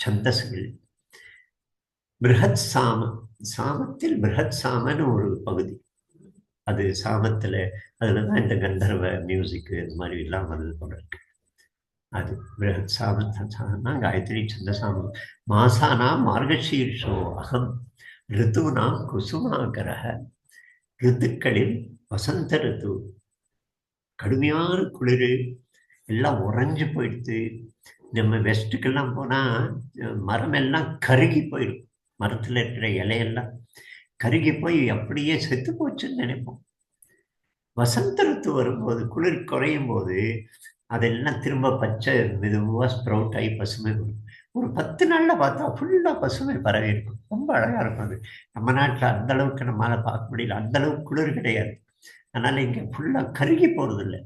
சந்தஸ்கள் பிருஹத் சாம, சாமத்தில் பிருஹத் சாமன்னு ஒரு பகுதி. அது சாமத்தில், அதில் தான் இந்த கந்தர்வ மியூசிக்கு இந்த மாதிரி எல்லாம் வருது போல இருக்கு. அது பிருஹத் சாமன்னா காயத்ரி சந்தசாமம். மாசானாம் மார்கசீர்ஷோ அகம் ரித்துனாம் குசுமாகரஹ. ரித்துக்களில் வசந்த ரித்து, கடுமையான குளிர், எல்லாம் உறைஞ்சு போயிடுது. நம்ம வெஸ்ட்டுக்கெல்லாம் போனால் மரம் எல்லாம் கருகி போயிடும். மரத்தில் இருக்கிற இலையெல்லாம் கருகி போய் அப்படியே செத்து போச்சுன்னு நினைப்போம். வசந்த ரித்து வரும்போது, குளிர் குறையும் போது அதெல்லாம் திரும்ப பச்சை மெதுவாக ஸ்ப்ரவுட் ஆகி பசுமை வரும். ஒரு 10 நாளில் பார்த்தா ஃபுல்லாக பசுமை பரவி இருக்கும். ரொம்ப அழகாக இருக்கும் அது. நம்ம நாட்டில் அந்த அளவுக்கு நம்மளால் பார்க்க முடியல, அந்த அளவுக்கு குளிர் கிடையாது. அதனால் இங்கே ஃபுல்லாக கருகி போகிறது இல்லை.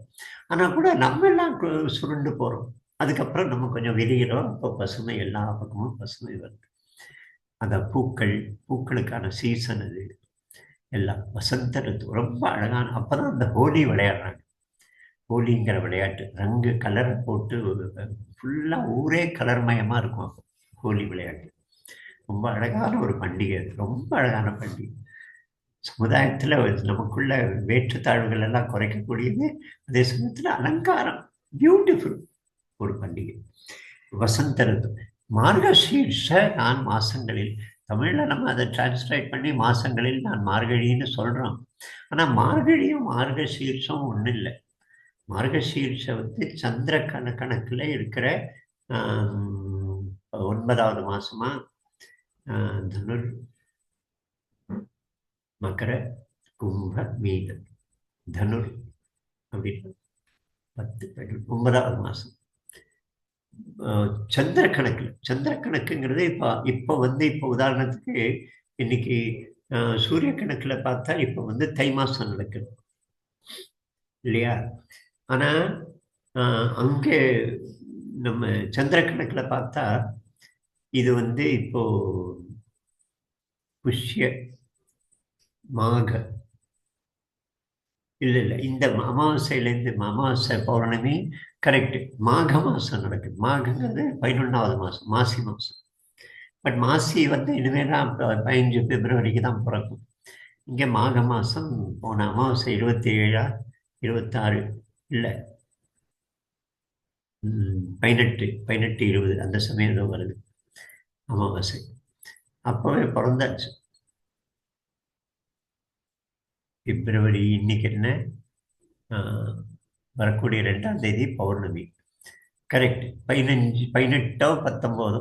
ஆனால் கூட நம்ம எல்லாம் சுருண்டு போகிறோம். அதுக்கப்புறம் நம்ம கொஞ்சம் விரிகிறோம். அப்போ பசுமை, எல்லா பக்கமும் பசுமை வருது. அந்த பூக்கள், பூக்களுக்கான சீசன் அது. எல்லாம் வசந்த ரித்து ரொம்ப அழகான. அப்போ தான் அந்த ஹோலி விளையாடுறாங்க. ஹோலிங்கிற விளையாட்டு, ரங்கு கலரை போட்டு ஃபுல்லாக ஊரே கலர்மயமாக இருக்கும். ஹோலி விளையாட்டு ரொம்ப அழகான ஒரு பண்டிகை. அது ரொம்ப அழகான பண்டிகை. சமுதாயத்தில் நமக்குள்ள வேற்றுத்தாழ்வுகள் எல்லாம் குறைக்கக்கூடியது, அதே சமயத்தில் அலங்காரம், பியூட்டிஃபுல் ஒரு பண்டிகை. வசந்த ரித்து. மார்கசீர்ஷ நான் மாசங்களில், தமிழில் நம்ம அதை டிரான்ஸ்லேட் பண்ணி மாசங்களில் நான் மார்கழின்னு சொல்கிறோம். ஆனால் மார்கழியும் மார்கசீர்ஷம் ஒன்றும் இல்லை. மார்கசீர்ஷம் சந்திர கணக்கில் இருக்கிற 9வது மாசமா தனுர் மகர கும்ப மீனம் தனுர் அப்படின்னு 10 9வது மாசம் சந்திர கணக்கில். சந்திர கணக்குங்கிறது இப்போ இப்போ உதாரணத்துக்கு இன்னைக்கு சூரிய கணக்கில் பார்த்தா இப்போ தை மாசம் நடக்குது இல்லையா? ஆனால் அங்கே நம்ம சந்திர கணக்கில் பார்த்தா இது இப்போ புஷ்ய மாக இல்லை இந்த அமாவாசையிலேருந்து, அமாவாசை பௌர்ணமி கரெக்டு, மாக மாதம் நடக்குது. மாகங்கிறது 11வது மாதம், மாசி மாதம். பட் மாசி இனிமேல் தான் 15 பிப்ரவரிக்கு தான் பிறக்கும். இங்கே மாக மாதம் போன அமாவாசை 27 26 இல்லை 18 20 அந்த சமயம் தான் வருது அமாவாசை. அப்போவே பிறந்தாச்சு. பிப்ரவரி இன்னைக்கு என்ன, வரக்கூடிய 2ஆம் தேதி பௌர்ணமி. கரெக்ட். 18 19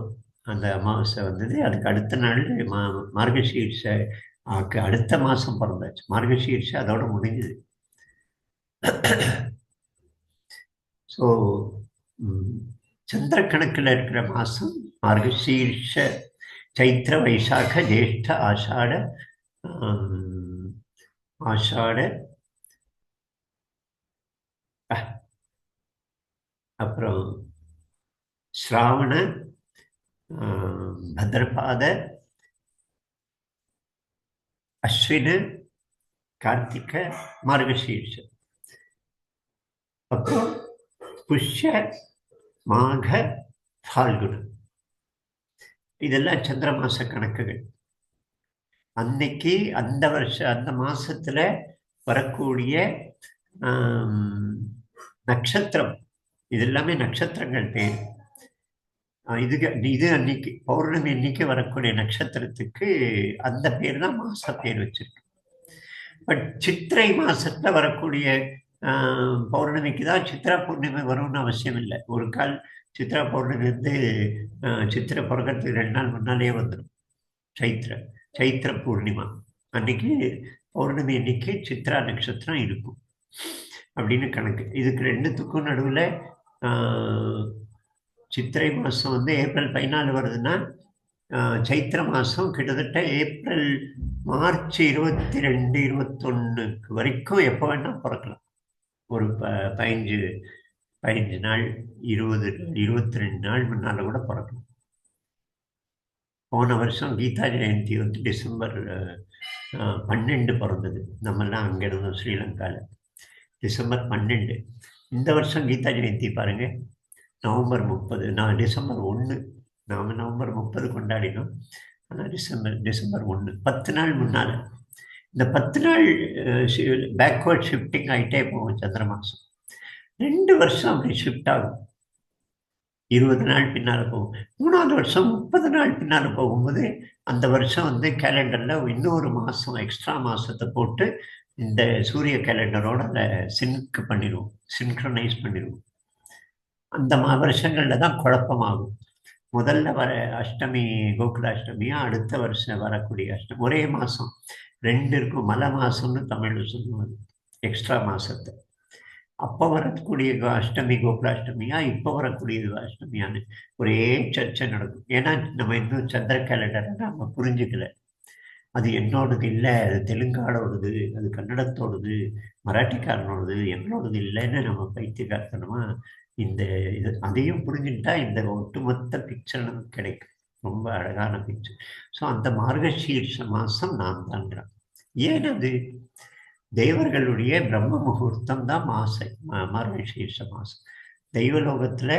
அந்த அமாவாசை வந்தது. அதுக்கு அடுத்த நாள் மார்கசீர்ஷ அடுத்த மாதம் பிறந்தாச்சு. மார்கசீர்ஷ அதோட முடிஞ்சுது. ஸோ சந்திர கணக்கில் இருக்கிற மாதம் மார்கசீர்ஷ. சைத்திர வைசாக ஜேஷ்ட ஆஷாட அப்புறம் ஸ்ராவண பத்ரபாத அஸ்வின கார்த்திக மார்கசீர்ஷ. அப்புறம் புஷ்ய மாக ஃபால்குணம். இதெல்லாம் சந்திர மாச கணக்குகள். அன்னைக்கு அந்த வருஷம் அந்த மாசத்துல வரக்கூடிய நட்சத்திரம், இது எல்லாமே நட்சத்திரங்கள் பேர். இது அன்னைக்கு பௌர்ணமி அன்னைக்கு வரக்கூடிய நட்சத்திரத்துக்கு அந்த பேர் தான் மாச பேர் வச்சிருக்கு. பட் சித்திரை மாசத்துல வரக்கூடிய பௌர்ணமிக்கு தான் சித்ரா பௌர்ணமி வரும்னு அவசியம் இல்லை. ஒரு கால் சித்ரா பௌர்ணமி சித்திரை பிறக்கிறதுக்கு 2 நாள் முன்னாலே வந்துடும். சைத்திர பூர்ணிமா அன்னைக்கு பௌர்ணமி அன்னைக்கு சித்ரா நட்சத்திரம் இருக்கும் அப்படின்னு கணக்கு. இதுக்கு 2த்துக்கும் நடுவில் சித்திரை மாதம் ஏப்ரல் 14 வருதுன்னா சைத்திர மாதம் கிட்டத்தட்ட ஏப்ரல் மார்ச் 22 21 வரைக்கும் எப்போ வேணால் பிறக்கலாம். ஒரு 15 15 நாள் 22 நாள் முன்னால் கூட பிறக்கணும். போன வருஷம் கீதா ஜெயந்தி வந்து டிசம்பர் 12 பிறந்தது. நம்மெல்லாம் அங்கே இருந்தோம் ஸ்ரீலங்காவில். டிசம்பர் 12. இந்த வருஷம் கீதா ஜெயந்தி பாருங்க, நவம்பர் 30. நான் டிசம்பர் 1. நாம் நவம்பர் 30 கொண்டாடினோம். ஆனால் டிசம்பர் 1, 10 நாள் முன்னால். இந்த 10 நாள் பேக்வர்ட் ஷிஃப்டிங் ஆகிட்டே போகும் சந்திர மாதம். 2 வருஷம் அப்படி ஷிஃப்ட் ஆகும். 20 நாள் பின்னால் போகும். 3வது வருஷம் 30 நாள் பின்னால் போகும்போது அந்த வருஷம் வந்து கேலண்டரில் இன்னொரு மாதம் எக்ஸ்ட்ரா மாதத்தை போட்டு இந்த சூரிய கேலண்டரோட அதை சின்க்ரனைஸ் பண்ணிடுவோம். அந்த வருஷங்களில் தான் குழப்பமாகும். முதல்ல வர அஷ்டமி கோகுலாஷ்டமியா, அடுத்த வருஷம் வரக்கூடிய அஷ்டமி ஒரே மாதம் 2 இருக்கும். மலை மாதம்னு தமிழில் சொல்லுவாங்க எக்ஸ்ட்ரா மாதத்தை. அப்போ வரக்கூடிய அஷ்டமி கோகுலாஷ்டமியா, இப்போ வரக்கூடியது அஷ்டமியான்னு ஒரே சர்ச்சை நடக்கும். ஏன்னா நம்ம இன்னும் சந்திர கேலண்டரை நம்ம புரிஞ்சுக்கல. அது என்னோடது இல்லை, அது தெலுங்காடோடது, அது கன்னடத்தோடது, மராட்டிக்காரனோடது, எங்களோடது இல்லைன்னு நம்ம பைத்தியக்காரத்தனமா இந்த இது அதையும் புரிஞ்சுக்கிட்டா இந்த ஒட்டுமொத்த பிக்சர் நமக்கு கிடைக்கும். ரொம்ப அழகான பிக்சர். ஸோ அந்த மார்கசீர்ஷ மாதம் நான் தான்றான். ஏன் அது தேவர்களுடைய பிரம்ம முகூர்த்தம் தான் மார்கசீர்ஷ மாதம். தெய்வலோகத்தில்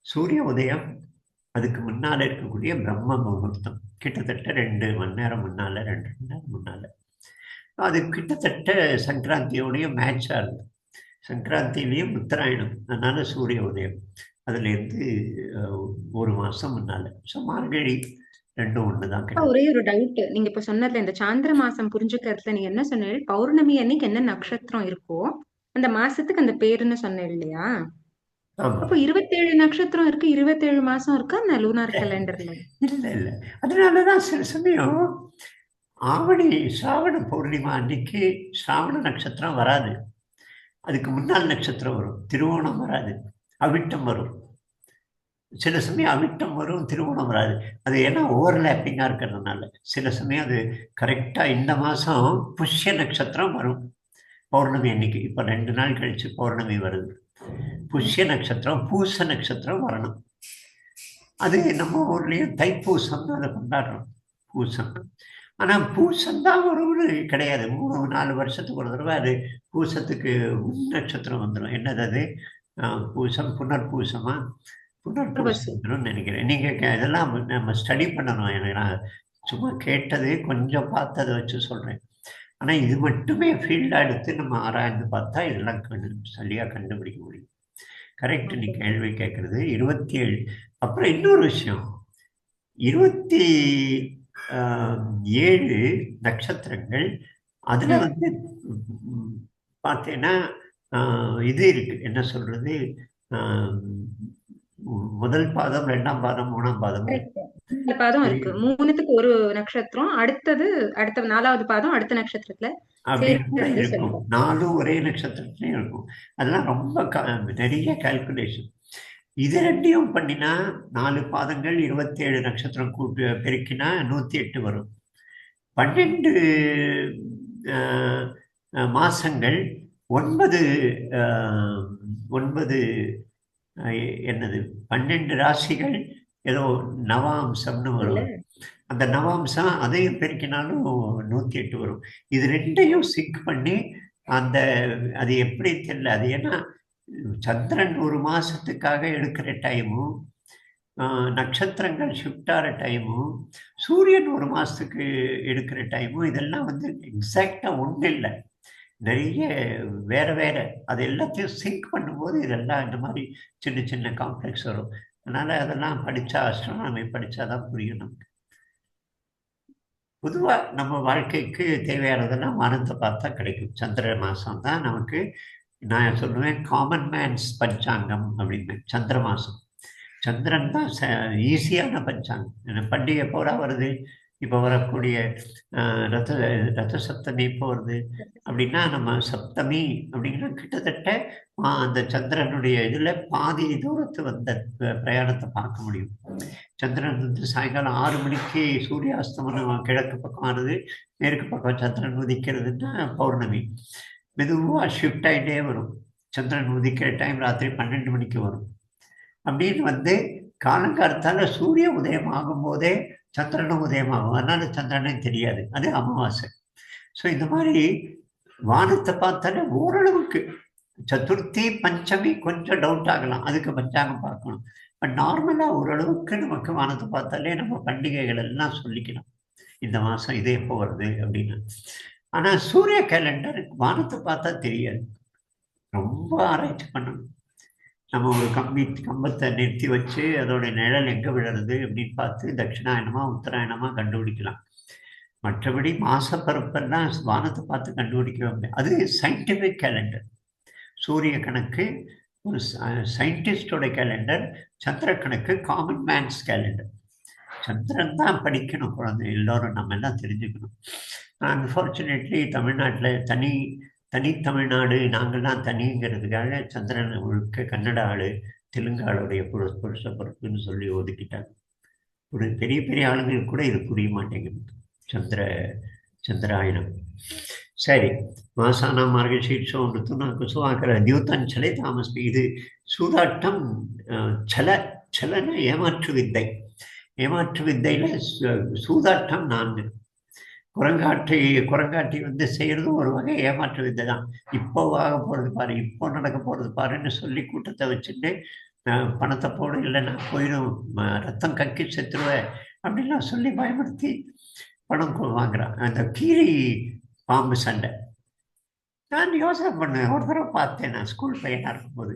சூரிய உதயம், அதுக்கு முன்னால் இருக்கக்கூடிய பிரம்ம முகூர்த்தம் கிட்டத்தட்ட 2 மணி நேரம் முன்னால், 2 மணி நேரம் முன்னால். அது கிட்டத்தட்ட சங்கராந்தியோடைய மேட்ச் ஆகுது. சங்கராந்திலையும் உத்தராயணம், அதனால சூரிய உதயம் அதுலேருந்து 1 மாதம் முன்னால். ஸோ மார்கழி 2 ஒன்று தான். ஒரே ஒரு டவுட், நீங்க இப்ப சொன்னதுல இந்த சாந்திர மாசம் புரிஞ்சுக்கிறதுல நீங்க என்ன சொன்னீங்க? பௌர்ணமி அன்னைக்கு என்ன நட்சத்திரம் இருக்கோ அந்த மாசத்துக்கு அந்த பேருன்னு சொன்னேன் இல்லையா? அப்போ 27 நட்சத்திரம் இருக்கு, 27 மாசம் இருக்கு அந்த லூனார் கேலண்டர்ல. இல்லை, அதனாலதான் சில சமயம் ஆவணி ஸ்ராவண பௌர்ணிமா அன்னைக்கு ஸ்ராவண நட்சத்திரம் வராது. அதுக்கு முன்னால் நட்சத்திரம் வரும். திருவோணம் வராது, அவிட்டம் வரும். சில சமயம் அவிட்டம் வரும், திருவோணம் வராது. அது ஏன்னா ஓவர்லேப்பிங்காக இருக்கிறதுனால சில சமயம் அது கரெக்டாக இந்த மாதம் புஷ்ய நட்சத்திரம் வரும் பௌர்ணமி அன்னைக்கு. இப்போ 2 நாள் கழிச்சு பௌர்ணமி வருது. புஷ்ய நட்சத்திரம், பூச நட்சத்திரம் வரணும். அது நம்ம ஊர்லேயும் தைப்பூசம்னு அதை கொண்டாடுறோம், பூசம். ஆனால் பூசம் தான் ஒரு கிடையாது. 3-4 வருஷத்துக்கு ஒரு தடவை அது பூசத்துக்கு முன் நட்சத்திரம் வந்துடும். என்னது அது? பூசம், புனர்பூசமா, புனர்பூசம் வந்துடும் நினைக்கிறேன். நீங்கள் இதெல்லாம் நம்ம ஸ்டடி பண்ணணும். எனக்கு நான் சும்மா கேட்டது கொஞ்சம் பார்த்ததை வச்சு சொல்கிறேன். ஆனால் இது மட்டுமே ஃபீல்டாக எடுத்து நம்ம ஆராய்ந்து பார்த்தா இதெல்லாம் சரியாக கண்டுபிடிக்க முடியும். கரெக்ட், நீ கேள்வி கேட்குறது 27. அப்புறம் இன்னொரு விஷயம், 27 நட்சத்திரங்கள். அதில் வந்து பார்த்தீங்கன்னா இது இருக்கு, என்ன சொல்றது, முதல் பாதம், 2ஆம் பாதம், 3ஆம் பாதம் பாதம் இருக்கு. 3த்துக்கு ஒரு நட்சத்திரம், அடுத்த 4வது பாதம் அடுத்த நட்சத்திரத்துல இருக்கும். 4 ஒரே நட்சத்திரத்துலயும் இருக்கும். அதெல்லாம் ரொம்ப நிறைய கால்குலேஷன். இது 2யும் பண்ணினா 4 பாதங்கள் 27 நட்சத்திரம் கூட்டு பெருக்கினா 108 வரும். 12 மாசங்கள் 9 என்னது 12 ராசிகள் ஏதோ நவாம்சம்னு வரும். அந்த நவாம்சம் அதையும் பெருக்கினாலும் 108 வரும். இது 2யும் சிங்க் பண்ணி அது எப்படி தெரியல. அது ஏன்னா சந்திரன் 1 மாசத்துக்காக எடுக்கிற டைமும், நட்சத்திரங்கள் ஷிஃப்ட் ஆகிற டைமும், சூரியன் 1 மாசத்துக்கு எடுக்கிற டைமும், இதெல்லாம் வந்து எக்ஸாக்டா ஒன்றும் இல்லை, நிறைய வேற வேற. அது எல்லாத்தையும் சிங்க் பண்ணும்போது இதெல்லாம் இந்த மாதிரி சின்ன சின்ன காம்ப்ளெக்ஸ் வரும். அதனால அதெல்லாம் படித்தா, அஸ்ட்ரானமி படித்தாதான் புரியும் நமக்கு. பொதுவாக நம்ம வாழ்க்கைக்கு தேவையானதெல்லாம் வானத்தை பார்த்தா கிடைக்கும். சந்திர மாதம் தான் நமக்கு, நான் சொல்லுவேன், காமன் மேன்ஸ் பஞ்சாங்கம் அப்படின்னு. சந்திர மாதம், சந்திரன் தான் ஈஸியான பஞ்சாங்கம். பண்டிகை போரா வருது. இப்போ வரக்கூடிய ரத சப்தமி இப்போ வருது அப்படின்னா, நம்ம சப்தமி அப்படின்னா கிட்டத்தட்ட அந்த சந்திரனுடைய இதில் பாதி தூரத்து வந்த பிரயாணத்தை பார்க்க முடியும். சந்திரன் வந்து சாயங்காலம் 6 மணிக்கு சூரிய அஸ்தமனம் கிழக்கு பக்கம் ஆனது, மேற்கு பக்கம் சந்திரன் உதிக்கிறதுன்னா பௌர்ணமி. மெதுவாக ஷிஃப்ட் ஆகிட்டே வரும். சந்திரன் உதிக்கிற டைம் ராத்திரி 12 மணிக்கு வரும். அப்படின்னு வந்து காலங்காலத்தால் சூரிய உதயம் ஆகும்போதே சந்திரனும் உதயமாகும். அதனால சந்திரனே தெரியாது, அது அமாவாசை. ஸோ இந்த மாதிரி வானத்தை பார்த்தாலே ஓரளவுக்கு சதுர்த்தி பஞ்சமி கொஞ்சம் டவுட் ஆகலாம், அதுக்கு பஞ்சாங்கம் பார்க்கணும். பட் நார்மலாக ஓரளவுக்கு நமக்கு வானத்தை பார்த்தாலே நம்ம பண்டிகைகள் எல்லாம் சொல்லிக்கலாம், இந்த மாதம் இது எப்போ வருது அப்படின்னு. ஆனால் சூரிய கேலண்டர் வானத்தை பார்த்தா தெரியாது, ரொம்ப ஆராய்ச்சி பண்ணணும். நம்ம ஒரு கம்பத்தை நிறுத்தி வச்சு அதோட நிழல் எங்கே விழுறது அப்படின்னு பார்த்து தட்சிணாயனமா உத்தராயணமா கண்டுபிடிக்கலாம். மற்றபடி மாசப்பரப்பெல்லாம் வானத்தை பார்த்து கண்டுபிடிக்கவே முடியாது. அது சயின்டிஃபிக் கேலண்டர். சூரிய கணக்கு ஒரு சயின்டிஸ்டோட கேலண்டர், சந்திர கணக்கு காமன் மேன்ஸ் கேலண்டர். சந்திரன் தான் படிக்கணும் குழந்தை எல்லோரும், நம்ம எல்லாம் தெரிஞ்சுக்கணும். அன்ஃபார்ச்சுனேட்லி தமிழ்நாட்டில் தனி தமிழ்நாடு நாங்கள்லாம் தனிங்கிறதுக்காக சந்திரன் முழுக்க கன்னட ஆளு தெலுங்கு ஆளுடைய புருஷ பொறுப்புன்னு சொல்லி ஒதுக்கிட்டாங்க. ஒரு பெரிய பெரிய ஆளுங்களுக்கு கூட இது புரிய மாட்டேங்குது ಚಂದ್ರಾಯಣ. ಸರಿ, ಮಾಸಾನ ಮಾರ್ಗಶೀರ್ಷ ಋತುನಾಲ್ಕು ಸುವಾಕರ ದ್ಯೂತಂಚಲೆ ತಾಮಸ್ಮಿ. இது சூதாட்டம், சலன ஏமாற்று வித்தை. ஏமாற்று வித்தையில சூதாட்டம் 4. குரங்காட்டி வந்து செய்யறதும் ஒரு வகை ஏமாற்று வித்தை தான். இப்போ ஆக போறது பாரு, இப்போ நடக்க போறது பாருன்னு சொல்லி கூட்டத்தை வச்சுட்டு பணத்தை போடு, இல்லைன்னா போயிடும், ரத்தம் கக்கி செத்துருவேன் அப்படின்லாம் சொல்லி பயமுறுத்தி பணம் வாங்குறான். அந்த கீரி பாம்பு சண்டை நான் யோசனை பண்ணேன். ஒரு தடவை பார்த்தேன், நான் ஸ்கூல் பையனாக இருக்கும்போது.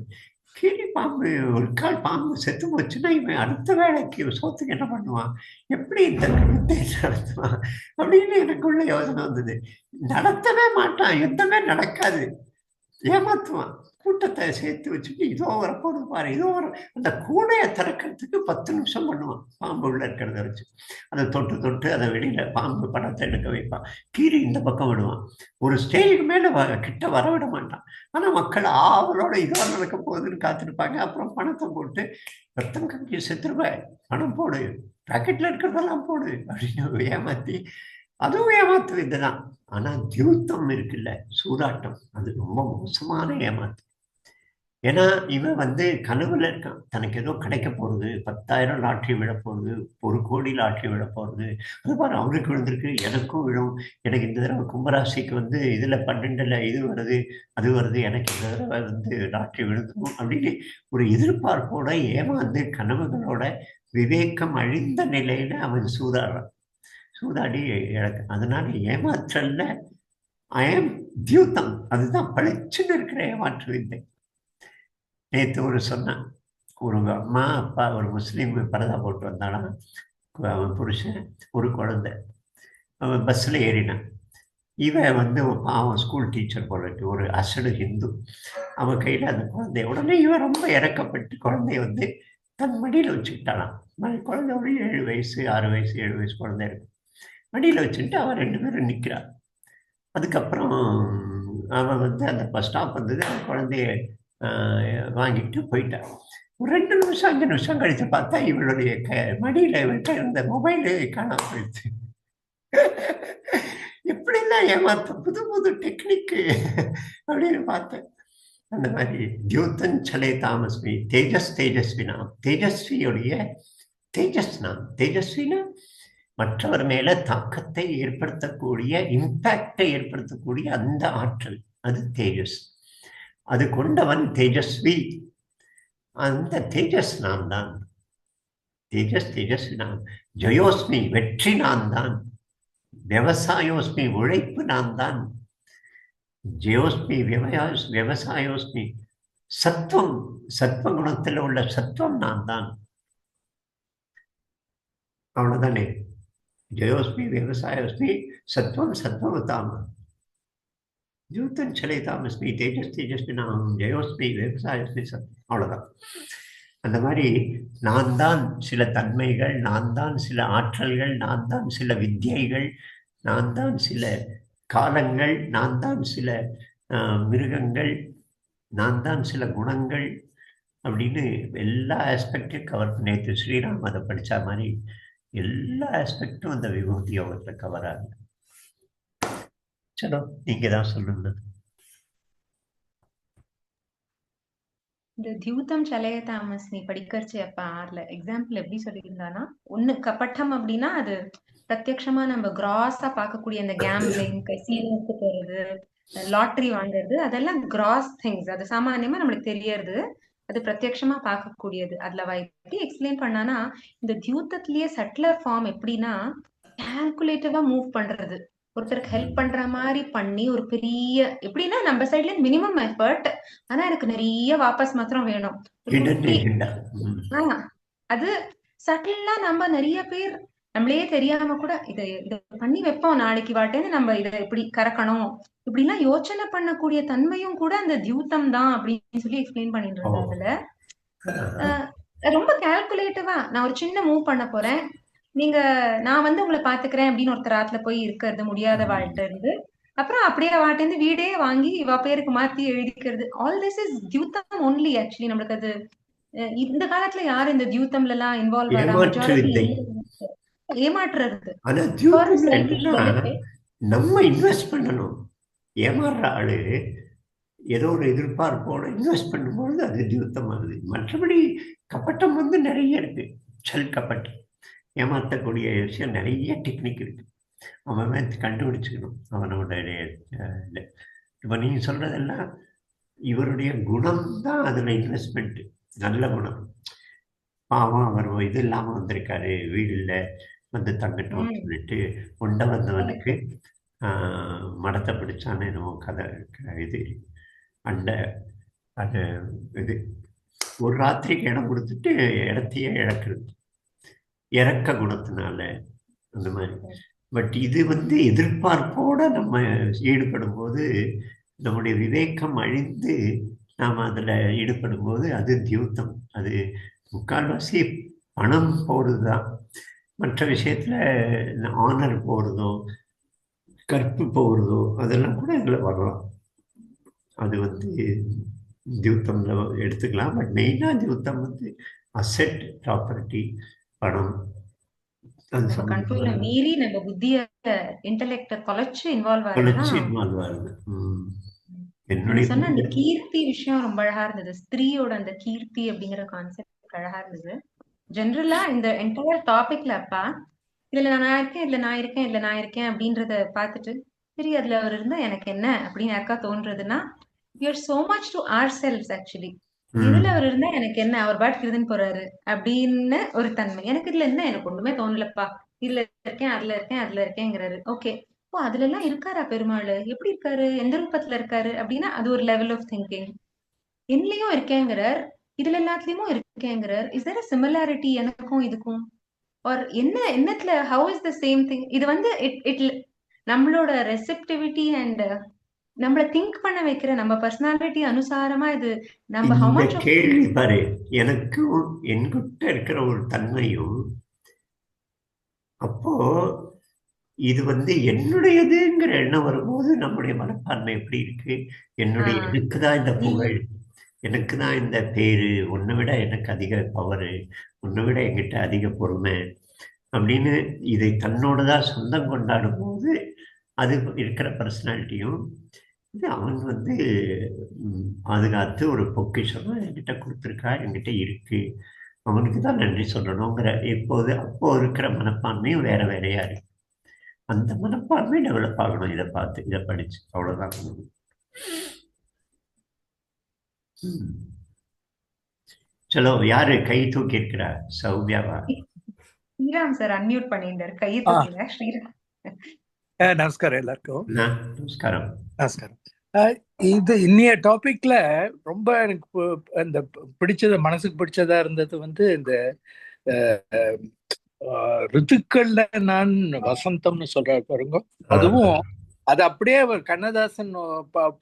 கீரி பாம்பு ஒரு கால் பாம்பு செத்து போச்சுன்னா இவன் அடுத்த வேலைக்கு சோத்துக்கு என்ன பண்ணுவான், எப்படி இந்த யுத்தத்தை நடத்துவான் அப்படின்னு எனக்குள்ள யோசனை வந்தது. நடத்தவே மாட்டான், யுத்தமே நடக்காது, ஏமாத்துவான். கூட்டத்தை சேர்த்து வச்சுட்டு இதோ வரப்போது பாரு, இதோ வர அந்த கூடையை திறக்கிறதுக்கு 10 நிமிஷம் பண்ணுவான். பாம்பு உள்ள இருக்கிறத வச்சு அதை தொட்டு அதை வெளியில பாம்பு படத்தை எடுக்க வைப்பான். கீரி இந்த பக்கம் விடுவான். ஒரு ஸ்டேஜுக்கு மேல கிட்ட வர விட மாட்டான். ஆனா மக்கள் ஆவலோட இதோ நடக்க போகுதுன்னு காத்திருப்பாங்க. அப்புறம் பணத்தை போட்டு ரத்தம் கம்பி செத்துருவேன், பணம் போடு, பாக்கெட்ல இருக்கிறதெல்லாம் போடு அப்படின்னு ஏமாத்தி, அதுவும் ஏமாத்து இதுதான். ஆனா தியூத்தம் இருக்குல்ல, சூதாட்டம், அது ரொம்ப மோசமான ஏமாத்து. ஏன்னா இவன் வந்து கனவுல இருக்கான், தனக்கு ஏதோ கிடைக்க போறது, 10,000 லாட்ரி விழ போகுது, 1 கோடி லாட்ரி விழ போகுது. அது பாரு அவனுக்கு விழுந்திருக்கு, எனக்கும் விழும், எனக்கு இந்த தடவை கும்பராசிக்கு வந்து இதுல 12ல் இது வருது அது வருது, எனக்கு இந்த தடவை வந்து லாட்ரி விழுந்துடும் அப்படின்னு ஒரு எதிர்பார்ப்போட ஏமாந்து கனவுகளோட விவேகம் அழிந்த நிலையில அவன் சூதாடி இழக்க. அதனால ஏமாற்றல்ல தியூத்தம், அதுதான் பளிச்சுன்னு இருக்கிற ஏமாற்று வித்தை. நேற்று சொன்னான், ஒரு அம்மா அப்பா ஒரு முஸ்லீம் பரதா போட்டு வந்தாலும் அவன் புருஷன், ஒரு குழந்தை, அவன் பஸ்ஸில் ஏறினான். இவன் வந்து அவன் ஸ்கூல் டீச்சர் போல இருக்கு, ஒரு அசடு ஹிந்து. அவன் கையில் அந்த குழந்தைய, உடனே இவன் ரொம்ப இறக்கப்பட்டு குழந்தைய வந்து தன் மடியில் வச்சுக்கிட்டானான். குழந்தை ஒரு 7 வயசு 6 வயசு 7 வயசு குழந்தை இருக்கு. மடியில் வச்சுட்டு அவன் 2 பேரும் நிற்கிறான். அதுக்கப்புறம் அவன் வந்து அந்த பஸ் ஸ்டாப் வந்தது, அந்த குழந்தைய வாங்கிட்டு போயிட்டான். ஒரு 2 நிமிஷம் 5 நிமிஷம் கழித்து பார்த்தா இவளுடைய மடியில் இவன்கிட்ட இருந்த மொபைலு காணாம போயிடுச்சு. எப்படிலாம் ஏமாத்த புது புது டெக்னிக்கு அப்படின்னு பார்த்தேன். அந்த மாதிரி தியூத்தன் சலே தாமஸ்மி தேஜஸ்வினாம். தேஜஸ்வியுடைய தேஜஸ் நாம். தேஜஸ்வினா மற்றவர் மேல தாக்கத்தை ஏற்படுத்தக்கூடிய, இம்பாக்டை ஏற்படுத்தக்கூடிய அந்த ஆற்றல், அது தேஜஸ். அது கொண்டவன் தேஜஸ்வி. அந்த தேஜஸ் நான் தான். தேஜஸ்வி நான். ஜயோஸ்மி வெற்றி நான் தான். விவசாயோஸ்மி உழைப்பு நான் தான். ஜயோஸ்மி விவசாயோஸ்மி சத்துவம், சத்வகுணத்தில் உள்ள சத்துவம் நான் தான். அவ்வளவுதானே. ஜயோஸ்மி விவசாயோஸ்மி சத்வம் சத்வவதாம். ஜூத்தன் சலே தாமஸ்மி தேஜஸ்வி நாம். ஜயோஸ்மி விவசாயோஸ்மி சத்வம். அவ்வளவுதான். அந்த மாதிரி நான் தான் சில தன்மைகள், நான் தான் சில ஆற்றல்கள், நான் தான் சில வித்தியைகள், நான் தான் சில காலங்கள், நான் தான் சில மிருகங்கள், நான் தான் சில குணங்கள் அப்படின்னு எல்லா ஆஸ்பெக்டையும் கவர். நேற்று ஸ்ரீராம் அதை படித்த மாதிரி எல்லா ஆஸ்பெக்டும் அந்த விபூதி யோகத்தில் கவர் ஆகுது. சலோ, நீங்க தான் சொல்லுங்க. இந்த தியூதம் சலய தாமஸ் நீ படிக்கிறச்சு அப்ப ஆறுல எக்ஸாம்பிள் எப்படி சொல்லியிருந்தானா, ஒண்ணு கபட்டம் அப்படின்னா அது பிரத்யக்ஷமா நம்ம கிராஸா பார்க்கக்கூடிய அந்த கேம்பிளிங், கசினோக்கு போறது, லாட்டரி வாங்குறது, அதெல்லாம் கிராஸ் திங்ஸ். அது சாமானியமா நம்மளுக்கு தெரியறது, அது பிரத்யக்ஷமா பார்க்கக்கூடியது. அதுல அவ எப்படி எக்ஸ்பிளைன் பண்ணானா, இந்த தியூதத்திலேயே சட்லர் ஃபார்ம் எப்படின்னா கால்குலேட்டிவா மூவ் பண்றது, ஒருத்தருக்கு ஹெல்ப் பண்ற மாதிரி பண்ணி ஒரு பெரிய எப்படின்னா நம்ம சைட்ல மினிமம் எஃபர்ட், ஆனா எனக்கு நிறைய வாபஸ் மாத்திரம் வேணும். ஒரு hidden குட்டி agenda. அது சட்டிலா நம்ம நிறைய பேர் நம்மளே தெரியாம கூட இத பண்ணி வைப்போம், நாளைக்கு வாட்டேன்னு நம்ம இதை எப்படி கறக்கணும் இப்படி எல்லாம் யோசனை பண்ணக்கூடிய தன்மையும் கூட அந்த தியூத்தம் தான் அப்படின்னு சொல்லி எக்ஸ்பிளைன் பண்ணிட்டு இருந்தா. அதுல ரொம்ப கால்குலேட்டிவா நான் ஒரு சின்ன மூவ் பண்ண போறேன், நீங்க நான் வந்து உங்களை பாத்துக்கிறேன் அப்படின்னு ஒருத்தர் ஆத்துல போய் இருக்கிறது முடியாத வாழ்க்கை இருந்து அப்புறம் அப்படியே வாட்டேந்து வீடே வாங்கி இவ பேருக்கு மாத்தி எழுதிக்கிறது. ஆல் திஸ் இஸ் தியூத்தம் ஒன்லி. ஆக்சுவலி நம்மளுக்கு அது இந்த காலத்துல யாரு இந்த தியூத்தம்ல எல்லாம் இன்வால்வ் ஆறா? மெஜாரிட்டி ஏமாற்றுறது. ஆனா தியூத்தம் என்னன்னா நம்ம இன்வெஸ்ட் பண்ணணும். ஏமாறுற ஆளு ஏதோ ஒரு எதிர்பார்ப்போட இன்வெஸ்ட் பண்ணும்போது அது தியூத்தம் ஆகுது. மற்றபடி கப்பட்டம் வந்து நிறைய இருக்கு. சல் கப்பட்டம் ஏமாற்றக்கூடிய விஷயம் நிறைய டெக்னிக் இருக்கு. அவன் கண்டுபிடிச்சுக்கணும் அவனோட இது. இப்போ நீங்க சொல்றதெல்லாம் இவருடைய குணம் தான் அதுல இன்வெஸ்ட்மெண்ட். நல்ல குணம். பாவம் அவர் இது இல்லாம வந்திருக்காரு, வீடு இல்லை, வந்து தங்கட்டும் சொல்லிட்டு உண்ட வந்தவனுக்கு மடத்தை பிடிச்சான்னு என்னமோ கதை இது அண்ட அது இது ஒரு ராத்திரிக்கு இடம் கொடுத்துட்டு இடத்தையே இழக்கிறது இறக்க குணத்தினால அந்த மாதிரி. பட் இது வந்து எதிர்பார்ப்போட நம்ம ஈடுபடும் போது நம்முடைய விவேகம் அழிந்து நாம் அதில் ஈடுபடும் போது அது தியூத்தம். அது முக்கால்வாசி பணம் போகிறது தான். மற்ற விஷயத்தில் ஆனர் போகிறதோ கற்பு போகிறதோ அதெல்லாம் கூட இதில் வரலாம். அது வந்து தியூத்தம்ல எடுத்துக்கலாம். பட் மெயினாக தியூத்தம் வந்து அசெட், ப்ராப்பர்ட்டி, பணம். கண்ட்ரோல மீறி நம்ம புத்திய இன்டெலெக்ட தொலைச்சு இன்வால்வ் ஆகுது. என்னுடைய சொன்ன அந்த கீர்த்தி விஷயம் ரொம்ப அழகா இருந்தது. ஸ்திரீயோட அந்த கீர்த்தி அப்படிங்கிற கான்செப்ட் அழகா இருந்தது. ஜென்ரலா இந்த என்டையர் டாபிக்ல அப்பா இதுல நான் இருக்கேன், இதுல நான் இருக்கேன், இதுல நான் இருக்கேன் அப்படின்றத பார்த்துட்டு சரி அதுல அவர் இருந்தா எனக்கு என்ன அப்படின்னு யாருக்கா தோன்றதுன்னா, you are so much to ourselves. Actually இதுல அவர் இருந்தா எனக்கு என்ன, அவர் பாட்டுக்கு இருந்துன்னு போறாரு அப்படின்னு ஒரு தன்மை. எனக்கு இதுல என்ன, எனக்கு ஒண்ணுமே தோணலப்பா, இதுல இருக்கேன், அதுல இருக்கேன், அதுல இருக்கேங்கிறாரு. ஓகே, ஓ அதுல எல்லாம் இருக்காரா பெருமாள், எப்படி இருக்காரு, எந்த ரூபத்துல இருக்காரு அப்படின்னா அது ஒரு லெவல் ஆஃப் திங்கிங். என்னலயும் இருக்கேங்கிறார், இதுல எல்லாத்துலயும் இருக்கேங்கிறார். இஸ் தேர் a similarity எனக்கும் இதுக்கும், ஆர் என்ன என்னத்துல how is the same thing? இது வந்து இட் நம்மளோட ரெசெப்டிவிட்டி அண்ட் நம்மள திங்க் பண்ண வைக்கிற நம்ம பர்சனாலிட்டி அனுசாரமா இது நம்ம how much கேள்வி பாரு. எனக்கும் என்கிட்ட இருக்கிற ஒரு தன்மையும் அப்போ இது வந்து என்னுடையதுங்கிற எண்ணம் வரும்போது நம்முடைய மனப்பான்மை எப்படி இருக்கு? என்னுடைய எனக்கு தான் இந்த புகழ், எனக்கு தான் இந்த பேரு, உன்னை விட எனக்கு அதிக பவரு, உன்னை விட என்கிட்ட அதிக பொறுமை அப்படின்னு இதை தன்னோடதான் சொந்தம் கொண்டாடும் போது அது இருக்கிற பர்சனாலிட்டியும் இது அவன் வந்து பாதுகாத்து ஒரு பொக்கிஷமாக என்கிட்ட கொடுத்துருக்கா, என்கிட்ட இருக்கு, அவனுக்கு தான் நன்றி சொல்லணுங்கிற எப்போது அப்போ இருக்கிற மனப்பான்மையும் வேற வேறையா இருக்கு. அந்த மனப்பான்மை டெவலப் ஆகணும். இதை பார்த்து இதை படிச்சு அவ்வளவுதான். சலோ, யாரு கை தூக்கி இருக்கிறா? சௌமியாவா? ஸ்ரீராம் சார் அன்மியூட் பண்ணிட்டார், கையை தூக்கிங்க. ஸ்ரீராம் நமஸ்காரம் எல்லாருக்கும். நமஸ்காரம். நமஸ்காரம். இது இன்னைய டாபிக்ல ரொம்ப எனக்கு இந்த பிடிச்சது, மனசுக்கு பிடிச்சதா இருந்தது வந்து இந்த ரித்துக்கள்ல நான் வசந்தம்னு சொல்றாரு பாருங்க. அதுவும் அது அப்படியே அவர் கண்ணதாசன்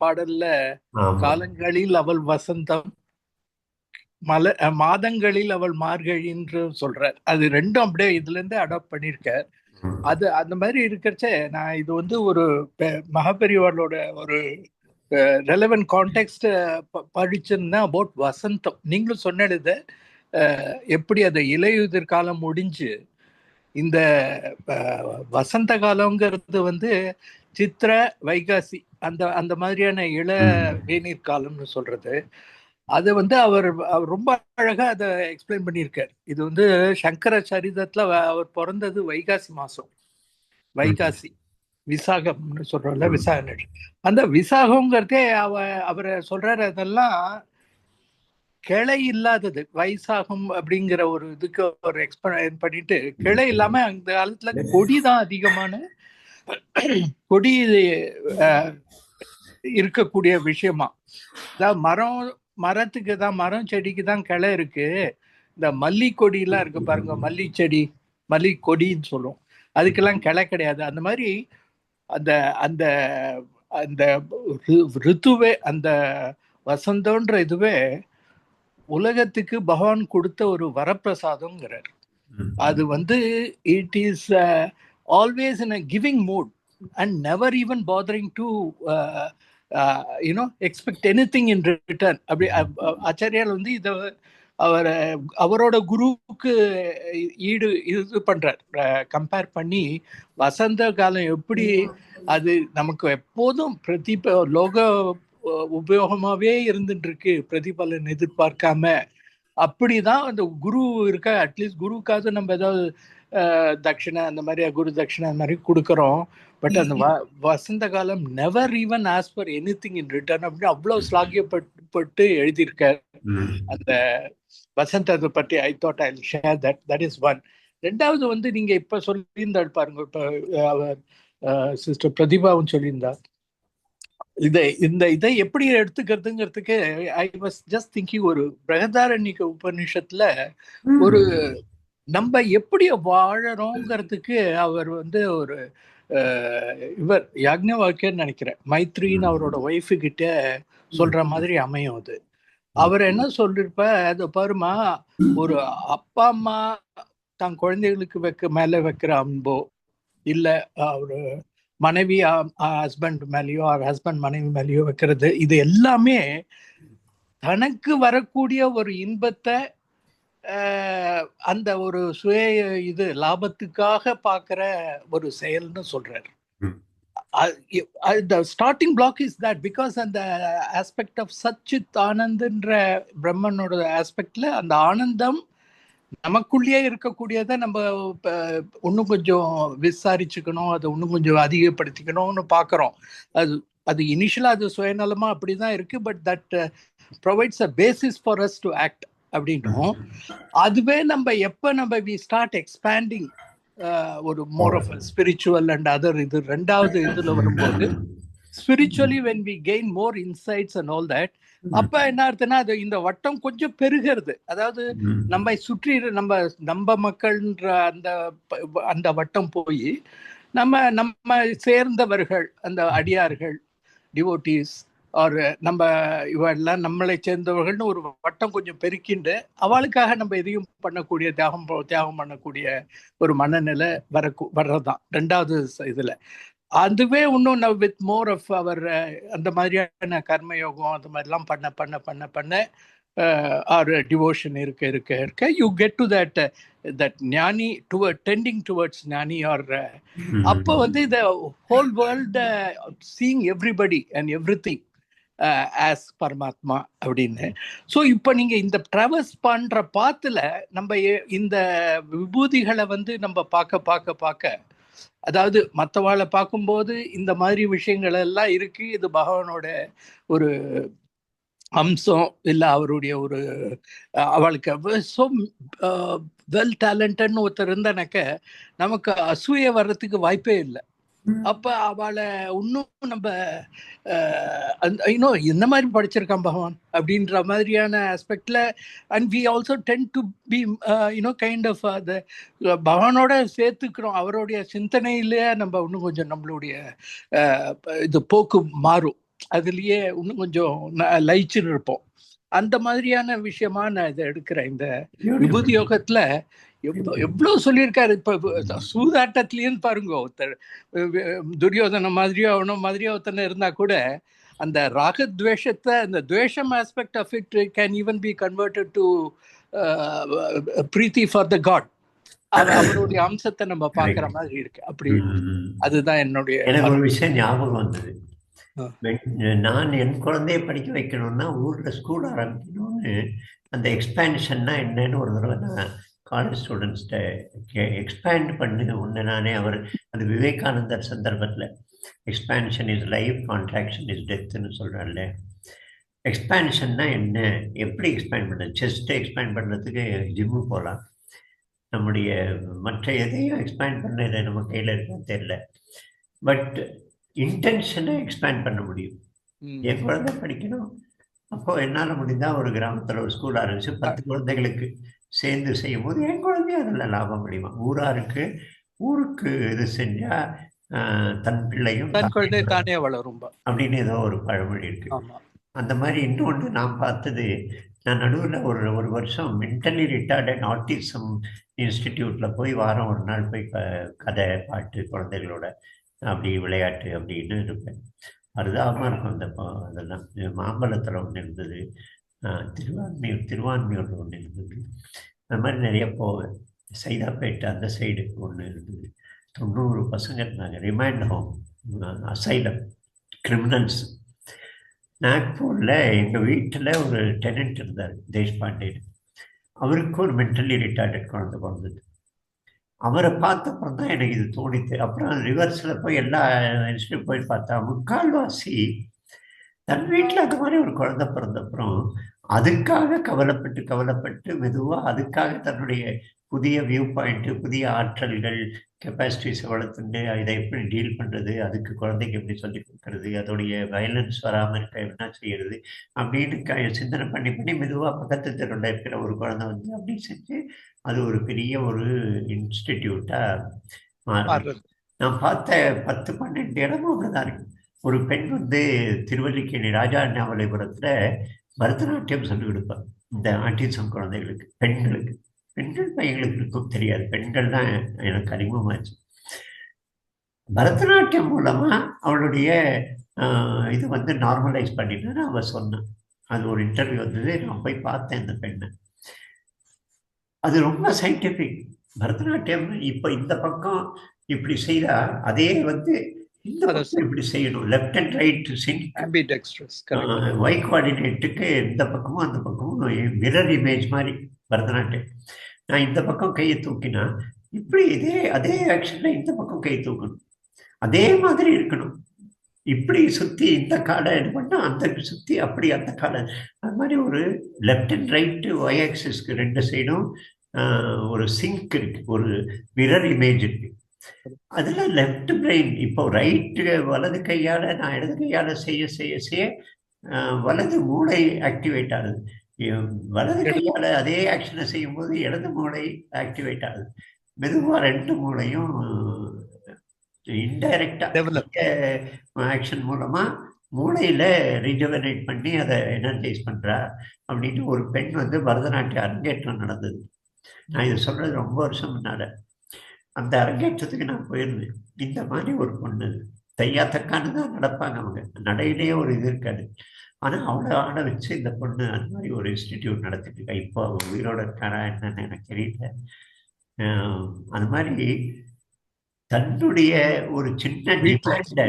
பாடல்ல காலங்களில் அவள் வசந்தம், மாதங்களில் அவள் மார்கழின்னு சொல்றார். அது ரெண்டும் அப்படியே இதுல இருந்து அடாப்ட் பண்ணிருக்கார். அது அந்த மாதிரி இருக்கிறச்ச நான் இது வந்து ஒரு மகாபெரிவாளோட ஒரு ரெலவென்ட் கான்டெக்ட் படிச்சிருந்தா அபவுட் வசந்தம். நீங்களும் சொன்னது எப்படி அந்த இலையுதிர் காலம் முடிஞ்சு இந்த வசந்த காலங்கிறது வந்து சித்திர வைகாசி அந்த அந்த மாதிரியான இள வேநீர் காலம்னு சொல்றது. அதை வந்து அவர் ரொம்ப அழகா அதை எக்ஸ்பிளைன் பண்ணியிருக்கார். இது வந்து சங்கர சரிதத்துல அவர் பிறந்தது வைகாசி மாசம், வைகாசி விசாகம்னு சொல்றோம்ல, விசாக அந்த விசாகங்கிறதே அவரை சொல்றாரு. அதெல்லாம் கிளை இல்லாதது வைசாகம் அப்படிங்கிற ஒரு இதுக்கு ஒரு எக்ஸ்பிளைன் பண்ணிட்டு, கிளை இல்லாம அந்த காலத்துல கொடிதான் அதிகமான கொடி இருக்கக்கூடிய விஷயமா. அதாவது மரத்துக்கு தான், மரம் செடிக்கு தான் கிளை இருக்கு. இந்த மல்லி கொடியெல்லாம் இருக்கு பாருங்க, மல்லி செடி, மல்லி கொடின்னு சொல்லுவோம், அதுக்கெல்லாம் கிளை கிடையாது. அந்த மாதிரி அந்த அந்த அந்த ரித்துவே, அந்த வசந்தன்ற இதுவே உலகத்துக்கு பகவான் கொடுத்த ஒரு வரப்பிரசாதம்ங்கிறார். அது வந்து it is always in a giving mood and never even bothering to expect anything in return. அப்படி ஆச்சாரியால் வந்து இதை அவரோட குருவுக்கு இது பண்றார், கம்பேர் பண்ணி. வசந்த காலம் எப்படி அது நமக்கு எப்போதும் லோக உபயோகமாவே இருந்துட்டு இருக்கு, பிரதிபலன் எதிர்பார்க்காம. அப்படிதான் அந்த குரு இருக்க. அட்லீஸ்ட் குருவுக்காவது நம்ம ஏதாவது தட்சிணை அந்த மாதிரி, குரு தட்சிணை அந்த மாதிரி கொடுக்குறோம். பட் அந்த வசந்த காலம் never even as for anything in return அப்படின்னு அவ்வளவு ஸ்லாகியப்பட்டு எழுதியிருக்கார் அந்த வசந்தத்தை பற்றி. I thought I will share that. That is one. ரெண்டாவது வந்து நீங்க இப்ப சொல்லியிருந்தாள் பாருங்க, இப்ப சிஸ்டர் பிரதிபாவும் சொல்லியிருந்தா, இதை எப்படி எடுத்துக்கிறதுங்கிறதுக்கு ஐ வாஸ் ஜஸ்ட் திங்கிங், ஒரு பிரகதாரண்யக உபநிஷத்துல ஒரு நம்ம எப்படி வாழறோங்கிறதுக்கு அவர் வந்து ஒரு இவர் யாக்ஞவல்க்யர் நினைக்கிறேன், மைத்ரின்னு அவரோட ஒய்ஃபு கிட்ட சொல்ற மாதிரி அமையும் அது. அவர் என்ன சொல்லிருப்ப, அது பாருமா, ஒரு அப்பா அம்மா தன் குழந்தைகளுக்கு மேல வைக்கிற அன்போ, இல்ல ஒரு மனைவி ஹஸ்பண்ட் மேலேயோ, ஹஸ்பண்ட் மனைவி மேலேயோ வைக்கிறது, இது எல்லாமே தனக்கு வரக்கூடிய ஒரு இன்பத்தை அந்த ஒரு இது லாபத்துக்காக பார்க்கிற ஒரு செயல்னு சொல்றாரு. The starting block is that, because அந்த ஆஸ்பெக்ட் ஆஃப் சச்சித் ஆனந்த்ன்ற பிரம்மனோட ஆஸ்பெக்ட்ல அந்த ஆனந்தம் நமக்குள்ளேயே இருக்கக்கூடியதை நம்ம இன்னும் கொஞ்சம் விசாரிச்சுக்கணும், அதை இன்னும் கொஞ்சம் அதிகப்படுத்திக்கணும்னு பார்க்குறோம். அது இனிஷியலாக அது சுயநலமா அப்படிதான் இருக்கு. But that provides a basis for us to act அப்படின்னும். அதுவே நம்ம வி ஸ்டார்ட் எக்ஸ்பேண்டிங் ஒரு more of spiritual and other இது ரெண்டாவது இதுல வரும்போது, spiritually when we gain more insights and all that, அப்ப என்ன அர்த்தம்னா அது இந்த வட்டம் கொஞ்சம் பெருகிறது. அதாவது நம்ம சுற்றி நம்ம மக்கள்ன்ற அந்த வட்டம் போய் நம்ம சேர்ந்தவர்கள், அந்த அடியார்கள், டிவோட்டீஸ், ஒரு நம்ம இவெல்லாம் நம்மளை சேர்ந்தவர்கள்னு ஒரு வட்டம் கொஞ்சம் பெருக்கிண்டு அவளுக்காக நம்ம எதையும் பண்ணக்கூடிய தியாகம் பண்ணக்கூடிய ஒரு மனநிலை வர்றதுதான் ரெண்டாவது இதுல. அதுவே இன்னும் வித் மோர் ஆஃப் அவர் அந்த மாதிரியான கர்மயோகம் அந்த மாதிரிலாம் பண்ண பண்ண பண்ண பண்ண ஒரு டிவோஷன் இருக்க யூ கெட் டு தட் ஞானி டெண்டிங் டுவர்ட்ஸ் ஞானி. ஆர் அப்போ வந்து இந்த whole world seeing everybody and everything as பரமாத்மா அப்படின்னு. ஸோ இப்போ நீங்க இந்த ட்ராவல்ஸ் பண்ற பாத்துல நம்ம இந்த விபூதிகளை வந்து நம்ம பார்க்க அதாவது மற்றவாளை பார்க்கும்போது இந்த மாதிரி விஷயங்கள் எல்லாம் இருக்கு, இது பகவானோட ஒரு அம்சம், இல்லை அவருடைய ஒரு அவளுக்கு ஸோ வெல் டேலண்டட்னு ஒருத்தர் இருந்தானாக்க நமக்கு அசூய வர்றதுக்கு வாய்ப்பே இல்லை. அப்ப அவளை இன்னும் நம்ம இன்னும் என்ன மாதிரி படிச்சிருக்கான் பகவான் அப்படின்ற மாதிரியான ஆஸ்பெக்ட்ல. And we also tend to be kind of பகவானோட சேர்த்துக்கிறோம். அவருடைய சிந்தனையிலேயே நம்ம இன்னும் கொஞ்சம் நம்மளுடைய இது போக்கு மாறும், அதுலயே இன்னும் கொஞ்சம் லயிச்சுன்னு இருப்போம். அந்த மாதிரியான விஷயமா நான் இதை எடுக்கிறேன். இந்த விபூதி யோகத்துல எவ்வளவு சொல்லியிருக்காரு. இப்ப சூதாட்டத்திலேன்னு பாருங்க, ஒருத்தர் துரியோதன மாதிரியோ அவனோ மாதிரியோ ஒருத்தனை இருந்தா கூட அந்த ராகத்வேஷத்தை, அந்த துவேஷம் aspect of it can even be converted to பிரீத்தி ஃபார் த காட். அவருடைய அம்சத்தை நம்ம பாக்குற மாதிரி இருக்கு. அப்படி அதுதான் என்னுடைய எனக்கு ஒரு விஷயம் ஞாபகம் வந்தது. நான் என் குழந்தைய படிக்க வைக்கணும்னா ஊரில் ஸ்கூல் ஆரம்பிக்கணும்னு அந்த எக்ஸ்பேன்ஷன்னா என்னன்னு ஒரு தடவை நான் காலேஜ் ஸ்டூடெண்ட்ஸ்கிட்ட எக்ஸ்பேண்ட் பண்ணு ஒன்று நானே. அவர் அது விவேகானந்தர் சந்தர்ப்பத்தில் expansion is life, contraction is டெத்துன்னு சொல்கிறார்ல. எக்ஸ்பேன்ஷன்னா என்ன, எப்படி எக்ஸ்பேண்ட் பண்ணுறது? செஸ்ட்டை எக்ஸ்பேண்ட் பண்ணுறதுக்கு ஜிம்மு போகலாம், நம்முடைய மற்ற எதையும் எக்ஸ்பேண்ட் பண்ண நம்ம கையில் இருக்கான்னு தெரியல. பட் இன்டென்ஷனை எக்ஸ்பேண்ட் பண்ண முடியும். என் குழந்தை படிக்கணும், அப்போ என்னால் முடிந்தால் ஒரு கிராமத்தில் ஒரு ஸ்கூல் ஆரம்பிச்சு 10 குழந்தைகளுக்கு சேர்ந்து செய்யும் போது என் குழந்தைய அதில் லாபம் முடியுமா? ஊருக்கு இது செஞ்சால் தன் பிள்ளையும் தானே வளரும் அப்படின்னு ஏதோ ஒரு பழமொழி இருக்கு. அந்த மாதிரி இன்னொன்று நான் பார்த்தது, நான் நடுவில் ஒரு வருஷம் மென்டலி ரிட்டார்டட் ஆட்டிசம் இன்ஸ்டிடியூட்டில் போய் வாரம் ஒரு நாள் போய் கதை பாட்டு குழந்தைகளோட அப்படி விளையாட்டு அப்படின்னு இருப்பேன். அருதாபமாக இருக்கும் அதெல்லாம். மாம்பழத்தில் ஒன்று இருந்தது, திருவான்மையூரில் ஒன்று இருந்தது, அந்த மாதிரி நிறைய போவேன். சைதாப்பேட்டை அந்த சைடு ஒன்று இருந்தது. 90 பசங்க இருந்தாங்க, ரிமைண்ட் ஹோம், அசைலம், கிரிமினல்ஸ். நாக்பூரில் எங்கள் வீட்டில் ஒரு டெனன்ட் இருந்தார், தேஷ்பாண்டேன்னு. அவருக்கு ஒரு மென்டலி ரிட்டார்டட் குழந்தை பிறந்தது. அவரை பார்த்தப்பறம் தான் எனக்கு இது தோணித்து. அப்புறம் ரிவர்ஸில் போய் எல்லா இன்ஸ்டியூட் போய் பார்த்தா முக்கால்வாசி தன் வீட்டில் அந்த மாதிரி ஒரு குழந்தை பிறந்தப்புறம் அதுக்காக கவலைப்பட்டு மெதுவாக அதுக்காக தன்னுடைய புதிய வியூ பாயிண்ட்டு, புதிய ஆற்றல்கள், கெப்பாசிட்டிஸை வளர்த்துட்டு இதை எப்படி டீல் பண்ணுறது, அதுக்கு குழந்தைக்கு எப்படி சொல்லி கொடுக்கறது, அதோடைய வயலன்ஸ் வராமல் இருக்க என்ன செய்யறது அப்படின்னு சிந்தனை பண்ணி மெதுவாக பக்கத்து தெருவில் இருக்கிற ஒரு குழந்தை வந்து அப்படி செஞ்சு அது ஒரு பெரிய ஒரு இன்ஸ்டிடியூட்டாக மாறுது. நான் பார்த்த 10-12 இடமும் அப்படிதான் இருக்கு. ஒரு பெண் வந்து திருவல்லிக்கேணி ராஜா அண்ணாமலைபுரத்தில் பரதநாட்டியம் சொல்லிக் கொடுப்பாங்க இந்த ஆட்டிசம் குழந்தைகளுக்கு, பெண்கள் பையங்களுக்கு இருக்கும் தெரியாது, பெண்கள் தான் எனக்கு அறிமுகமாச்சு. பரதநாட்டியம் மூலமா அவளுடைய இது வந்து நார்மலைஸ் பண்ணிட்டு அவ சொன்னான். அது ஒரு இன்டர்வியூ வந்தது, நான் போய் பார்த்தேன் அந்த பெண்ணை. அது ரொம்ப சயின்டிஃபிக். பரதநாட்டியம் இப்போ இந்த பக்கம் இப்படி செய்தா அதே வந்து இந்த பக்கம் இப்படி செய்யணும், லெஃப்ட் அண்ட் ரைட் ஒய் கோஆர்டினேட்டுக்கு இந்த பக்கமும் அந்த பக்கமும் மிரர் இமேஜ் மாதிரி பரதநாட்டியம். நான் இந்த பக்கம் கையை தூக்கினா இப்படி அதே ஆக்ஷன்ல இந்த பக்கம் கையை தூக்கணும், அதே மாதிரி இருக்கணும். இப்படி சுற்றி இந்த காலை இது பண்ணால் அந்த சுற்றி அப்படி அந்த காலை, அது மாதிரி ஒரு லெஃப்ட் அண்ட் ரைட்டு ஒய் ஆக்சிஸ்க்கு 2 சைடும் ஒரு சிங்க் இருக்கு, ஒரு மிரர் இமேஜ் இருக்கு. அதில் லெஃப்ட் பிரெயின் இப்போ ரைட்டு வலது கையால் நான் இடது கையால் செய்ய வலது மூளை ஆக்டிவேட் ஆகுது. வலது கையால் அதே ஆக்ஷனை செய்யும் போது இடது மூளை ஆக்டிவேட் ஆகுது. மெதுவாக 2 மூளையும் இன்டைரக்டா ஆக்ஷன் மூலமா மூளையில ரிஜுவனேட் பண்ணி அதை எனர்ஜைஸ் பண்றா அப்படின்னு ஒரு பெண் வந்து பரதநாட்டிய அரங்கேற்றம் நடந்தது. நான் இதை சொல்றது ரொம்ப வருஷம் முன்னால. அந்த அரங்கேற்றத்துக்கு நான் போயிருந்தேன். இந்த மாதிரி ஒரு பொண்ணு தையா தக்கான்னு தான் நடப்பாங்க, அவங்க நடையிலேயே ஒரு இது இருக்காது. ஆனால் அவளை ஆட வச்சு இந்த பொண்ணு அந்த மாதிரி ஒரு இன்ஸ்டிடியூட் நடத்திட்டு இருக்கா. இப்போ அவங்க உயிரோட இருக்காரா என்னன்னு எனக்கு தெரியல. அது மாதிரி தன்னுடைய ஒரு சின்ன டிமாண்ட,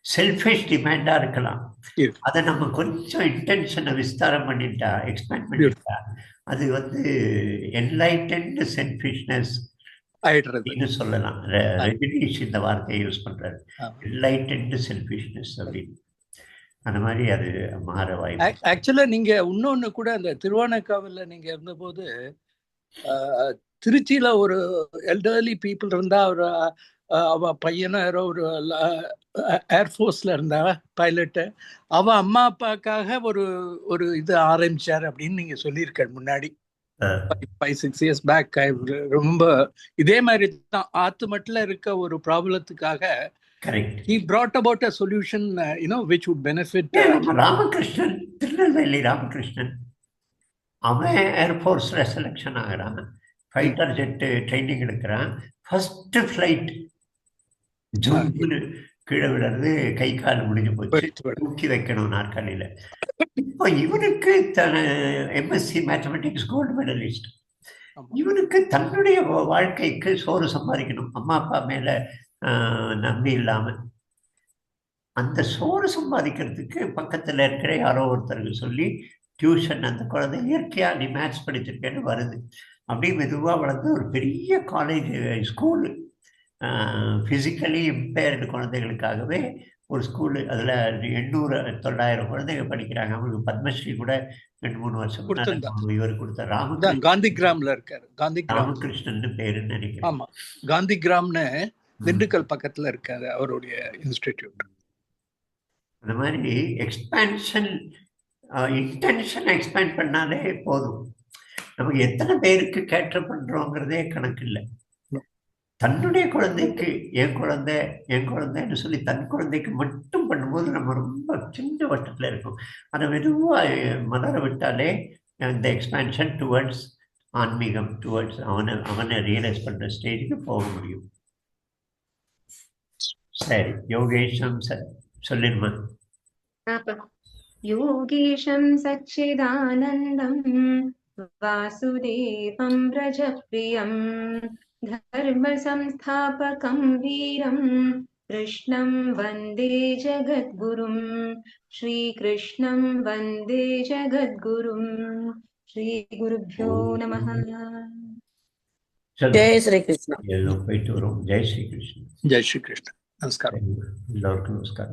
செல்ஃபிஷ் டிமாண்டா இருக்கலாம், அதை நம்ம கொஞ்சம் இன்டென்ஷனை விஸ்தாரம் பண்ணிட்டா, எக்ஸ்பேண்ட் பண்ணிட்டா, அது வந்து என்லைட்டன்ட் செல்ஃபிஷ்னஸ் அப்படின்னு சொல்லலாம். ரஜினிஷ் இந்த வார்த்தையை யூஸ் பண்றாரு, என்லைட்டன்ட் செல்ஃபிஷ்னஸ் அப்படின்னு. அந்த மாதிரி அது மாற வாய்ப்பு. ஆக்சுவலா நீங்க இன்னொன்னு கூட அந்த திருவானைக்காவல்ல நீங்க இருந்தபோது திருச்சியில ஒரு எல்டர்லி பீப்புள் இருந்தா, ஒரு அவ பையனும் யாரோ ஒரு ஏர்ஃபோர்ஸ்ல இருந்தா பைலட்டு, அவ அம்மா அப்பாக்காக ஒரு இது ஆரம்பிச்சாரு அப்படின்னு நீங்க சொல்லியிருக்க முன்னாடி 5-6 இயர்ஸ் பேக். ரொம்ப இதே மாதிரி தான் ஆத்துமட்டில் இருக்க ஒரு ப்ராப்ளத்துக்காக he brought about a solution which would benefit. Ramakrishnan, Tirunelveli Ramakrishnan, அவன் ஏர்ஃபோர்ஸ்ல செலக்ஷன் ஆகிறான், ஃபைட்டர் ஜெட்டு ட்ரைனிங் எடுக்கிறான். ஃபர்ஸ்ட் ஃப்ளைட் ஜூன்னு கீழே விடுறது, கை கால் முடிஞ்சு போச்சு, தூக்கி வைக்கணும் நாற்காலியில. இப்போ இவனுக்கு எம்எஸ்சி மேத்தமெட்டிக்ஸ் கோல்டு மெடலிஸ்ட். இவனுக்கு தன்னுடைய வாழ்க்கைக்கு சோறு சம்பாதிக்கணும், அம்மா அப்பா மேல நம்பி இல்லாம. அந்த சோறு சம்பாதிக்கிறதுக்கு பக்கத்தில் இருக்கிற யாரோ ஒருத்தருக்கு சொல்லி டியூஷன், அந்த குழந்தை இயற்கையாக நீ மேத்ஸ் படிச்சிருக்கேன்னு வருது. அப்படியே மெதுவாக வளர்ந்து ஒரு பெரிய காலேஜ் ஸ்கூலு, ஃபிசிக்கலி இம்பேர்டு குழந்தைகளுக்காகவே ஒரு ஸ்கூலு. அதில் 800-900 குழந்தைங்க படிக்கிறாங்க. அவங்களுக்கு பத்மஸ்ரீ கூட 2-3 வருஷம் இவர் கொடுத்த ராமகிருஷ்ணன், காந்தி கிராம்ல இருக்காரு. ராமகிருஷ்ணன் பேருன்னு நினைக்கிறேன். ஆமா, காந்தி கிராம்னு திண்டுக்கல் பக்கத்துல இருக்காரு அவருடைய இன்ஸ்டிடியூட். அந்த மாதிரி எக்ஸ்பேன்ஷன், இன்டென்ஷன் எக்ஸ்பேண்ட் பண்ணாலே போதும். நமக்கு எத்தனை பேருக்கு கேட்டர் பண்றோங்கிறதே கணக்கு இல்லை. தன்னுடைய குழந்தைக்கு என் குழந்தைன்னு சொல்லி தன் குழந்தைக்கு மட்டும் பண்ணும்போது நம்ம ரொம்ப சின்ன வட்டத்தில் இருக்கும். அதை மெதுவாக மலர விட்டாலே இந்த எக்ஸ்பேன்ஷன் டுவர்ட்ஸ் ஆன்மீகம், டுவர்ட்ஸ் அவனை ரியலைஸ் பண்ற ஸ்டேஜுக்கு போக முடியும். சரி, யோகேஷம் சொல்லிடுமா? யோகேஷம் சச்சிதானந்தம் வாசுதேவம் பிரஜப்ரியம் धर्म संस्थापकं वीरं कृष्णं वन्दे जगद्गुरुं श्रीकृष्णं वन्दे जगद्गुरुं श्रीगुरुभ्यो नमः। जय श्री कृष्ण। जय श्री कृष्ण। जय श्री कृष्ण। नमस्कार। नमस्कार।